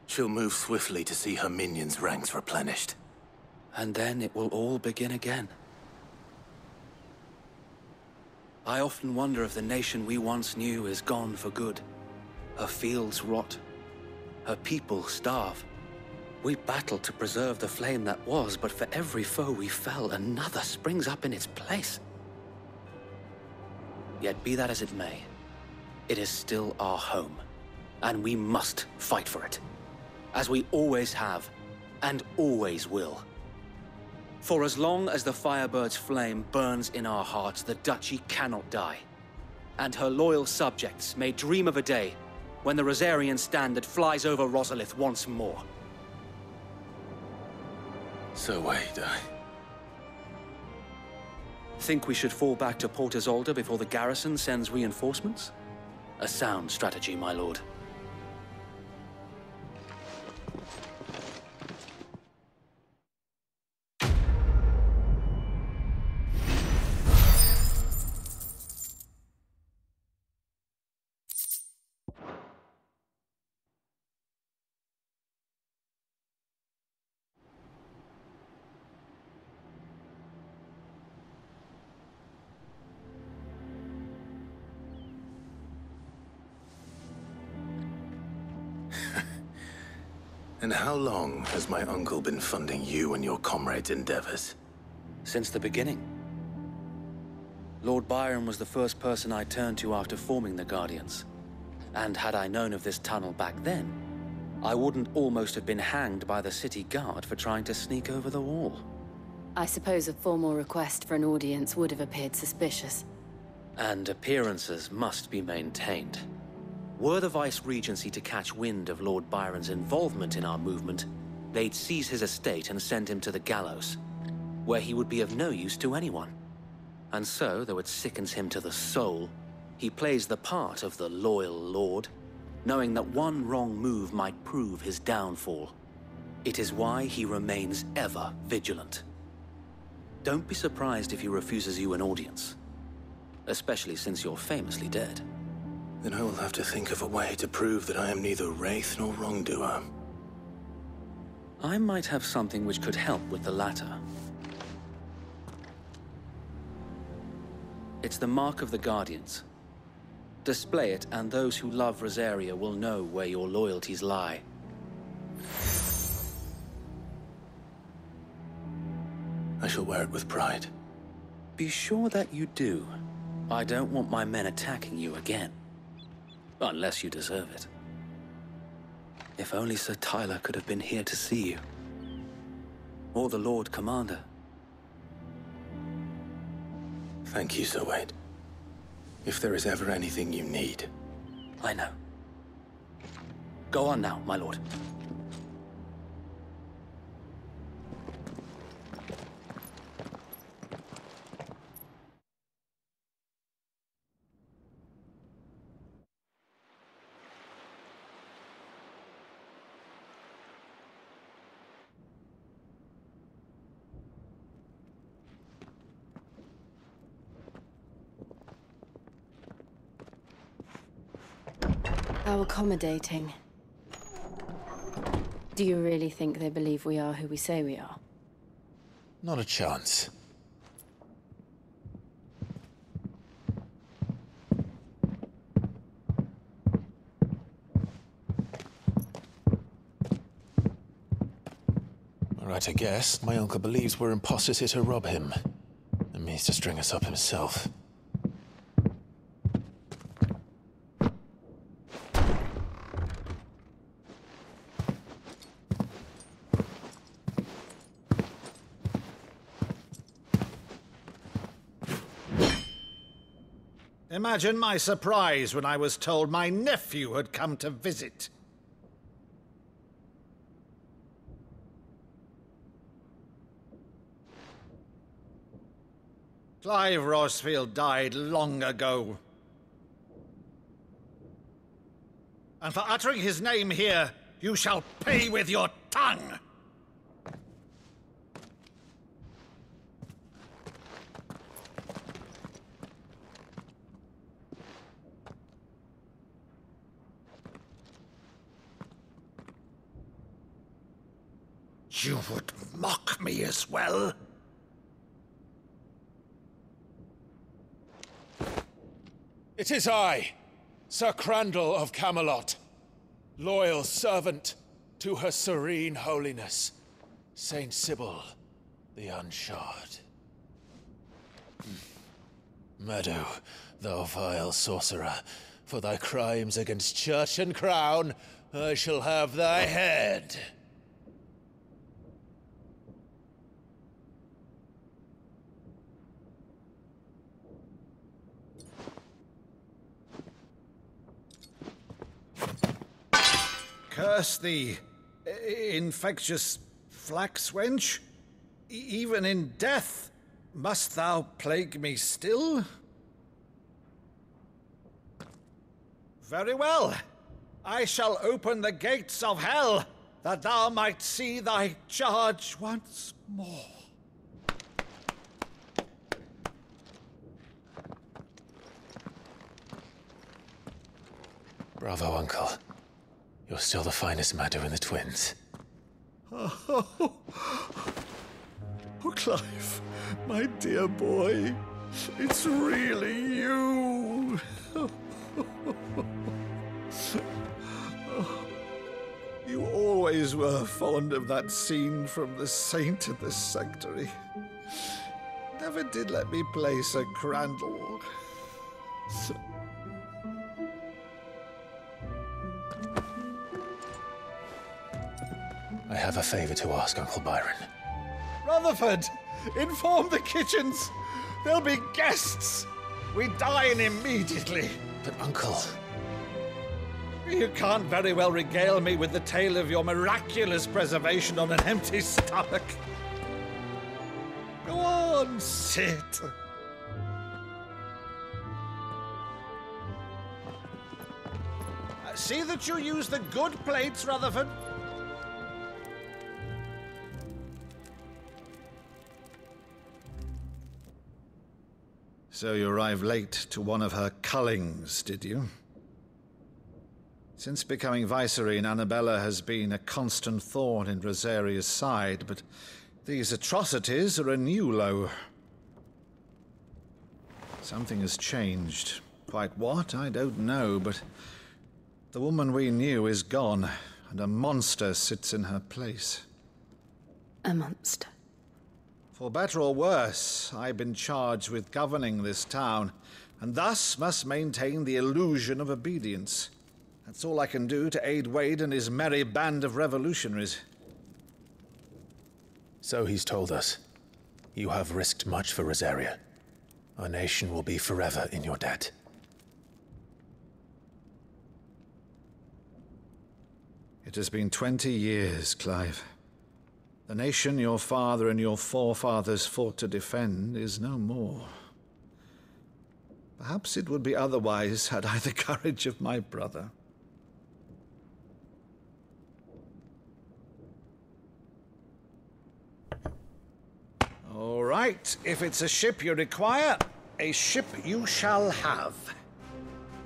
She'll move swiftly to see her minions' ranks replenished. And then it will all begin again. I often wonder if the nation we once knew is gone for good. Her fields rot. Her people starve. We battled to preserve the flame that was, but for every foe we fell, another springs up in its place. Yet be that as it may, it is still our home, and we must fight for it. As we always have, and always will. For as long as the Firebird's flame burns in our hearts, the Duchy cannot die. And her loyal subjects may dream of a day when the Rosarian standard flies over Rosalith once more. So wait, Think we should fall back to Port Isolde before the garrison sends reinforcements? A sound strategy, my lord. And how long has my uncle been funding you and your comrades' endeavors? Since the beginning. Lord Byron was the first person I turned to after forming the Guardians. And had I known of this tunnel back then, I wouldn't almost have been hanged by the city guard for trying to sneak over the wall. I suppose a formal request for an audience would have appeared suspicious. And appearances must be maintained. Were the Vice-Regency to catch wind of Lord Byron's involvement in our movement, they'd seize his estate and send him to the gallows, where he would be of no use to anyone. And so, though it sickens him to the soul, he plays the part of the loyal lord, knowing that one wrong move might prove his downfall. It is why he remains ever vigilant. Don't be surprised if he refuses you an audience, especially since you're famously dead. Then I will have to think of a way to prove that I am neither wraith nor wrongdoer. I might have something which could help with the latter. It's the mark of the Guardians. Display it, and those who love Rosaria will know where your loyalties lie. I shall wear it with pride. Be sure that you do. I don't want my men attacking you again. Unless you deserve it. If only Sir Tyler could have been here to see you. Or the Lord Commander. Thank you, Sir Wade. If there is ever anything you need. I know. Go on now, my lord. How accommodating. Do you really think they believe we are who we say we are? Not a chance. Right, I guess. My uncle believes we're imposters here to rob him. And means to string us up himself. Imagine my surprise when I was told my nephew had come to visit. Clive Rosfield died long ago. And for uttering his name here, you shall pay with your tongue! You would mock me as well? It is I, Sir Crandall of Camelot, loyal servant to Her Serene Holiness, Saint Sybil the Unshod. Meadow, thou vile sorcerer, for thy crimes against church and crown, I shall have thy head. Curse thee, infectious flax wench. Even in death, must thou plague me still? Very well. I shall open the gates of hell, that thou might see thy charge once more. Bravo, Uncle. You're still the finest Meadow in the twins. Oh, Clive, my dear boy, it's really you. You always were fond of that scene from The Saint and the Sanctuary. Never did let me play Sir Crandall. I have a favor to ask, Uncle Byron. Rutherford, inform the kitchens. There'll be guests. We dine immediately. But, Uncle... You can't very well regale me with the tale of your miraculous preservation on an empty stomach. Go on, sit. See that you use the good plates, Rutherford. So you arrived late to one of her cullings, did you? Since becoming Vicereine, Annabella has been a constant thorn in Rosaria's side, but these atrocities are a new low. Something has changed. Quite what, I don't know, but the woman we knew is gone, and a monster sits in her place. A monster? For better or worse, I've been charged with governing this town, and thus must maintain the illusion of obedience. That's all I can do to aid Wade and his merry band of revolutionaries. So he's told us. You have risked much for Rosaria. Our nation will be forever in your debt. It has been 20 years, Clive. The nation your father and your forefathers fought to defend is no more. Perhaps it would be otherwise had I the courage of my brother. All right, if it's a ship you require, a ship you shall have.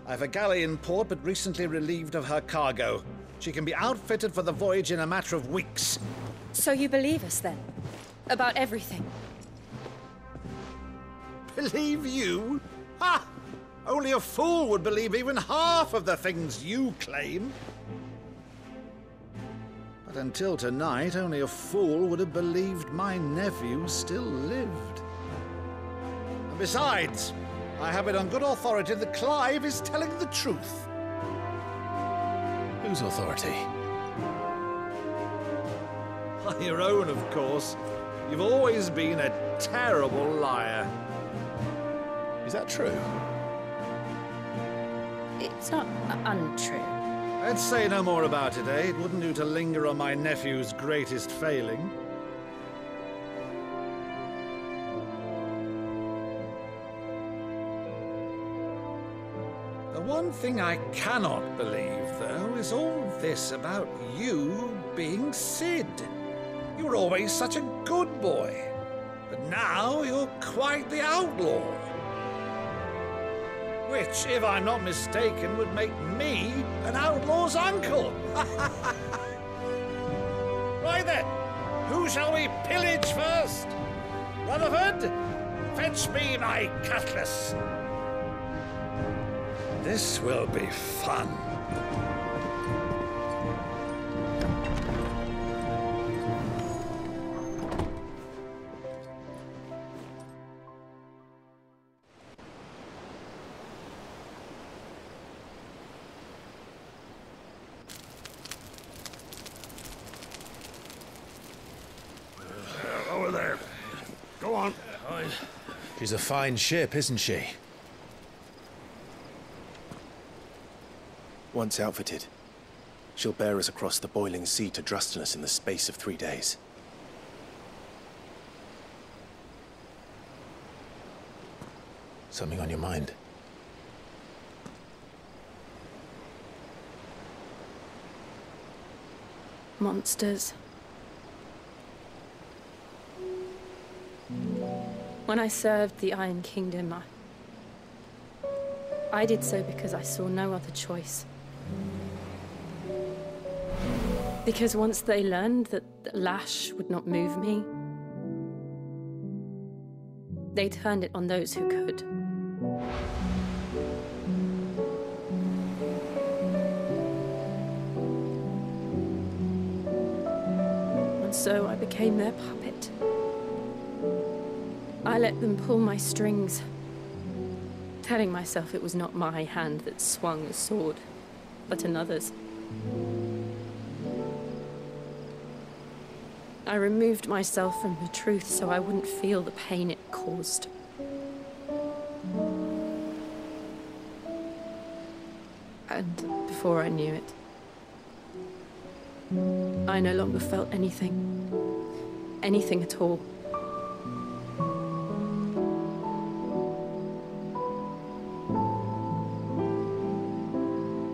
I've a galley in port, but recently relieved of her cargo. She can be outfitted for the voyage in a matter of weeks. So you believe us, then? About everything? Believe you? Ha! Only a fool would believe even half of the things you claim. But until tonight, only a fool would have believed my nephew still lived. And besides, I have it on good authority that Clive is telling the truth. Whose authority? Your own, of course. You've always been a terrible liar. Is that true? It's not untrue. Let's say no more about it, eh? It wouldn't do to linger on my nephew's greatest failing. One thing I cannot believe, though, is all this about you being Sid. You were always such a good boy, but now you're quite the outlaw. Which, if I'm not mistaken, would make me an outlaw's uncle. Right then, who shall we pillage first? Rutherford, fetch me my cutlass. This will be fun. Over there. Go on. She's a fine ship, isn't she? Once outfitted, she'll bear us across the boiling sea to Drustinus in the space of 3 days. Something on your mind? Monsters. When I served the Iron Kingdom, I did so because I saw no other choice. Because once they learned that the lash would not move me, they turned it on those who could. And so I became their puppet. I let them pull my strings, telling myself it was not my hand that swung a sword, but another's. I removed myself from the truth so I wouldn't feel the pain it caused. And before I knew it, I no longer felt anything. Anything at all.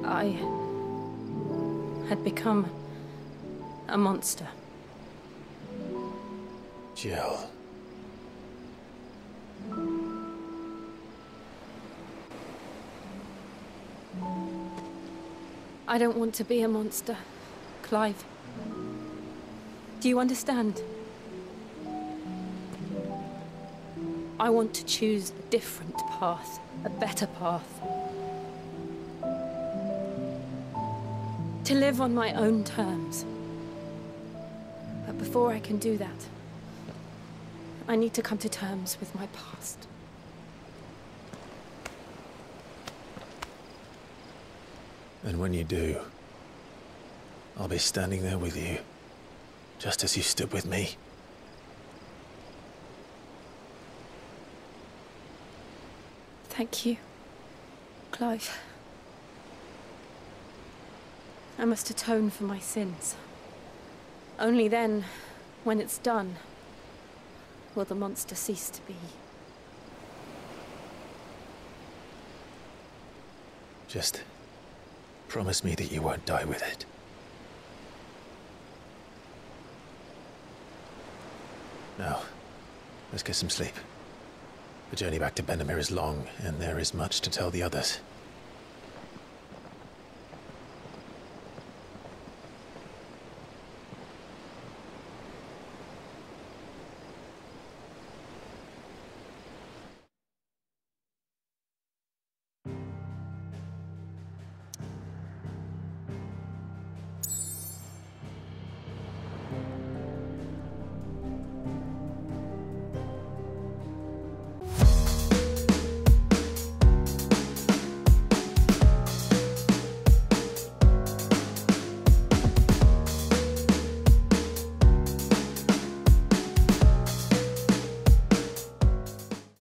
I had become a monster. Jill. I don't want to be a monster, Clive. Do you understand? I want to choose a different path, a better path. To live on my own terms. But before I can do that, I need to come to terms with my past. And when you do, I'll be standing there with you, just as you stood with me. Thank you, Clive. I must atone for my sins. Only then, when it's done, will the monster cease to be. Just promise me that you won't die with it. Now, let's get some sleep. The journey back to Benamir is long, and there is much to tell the others.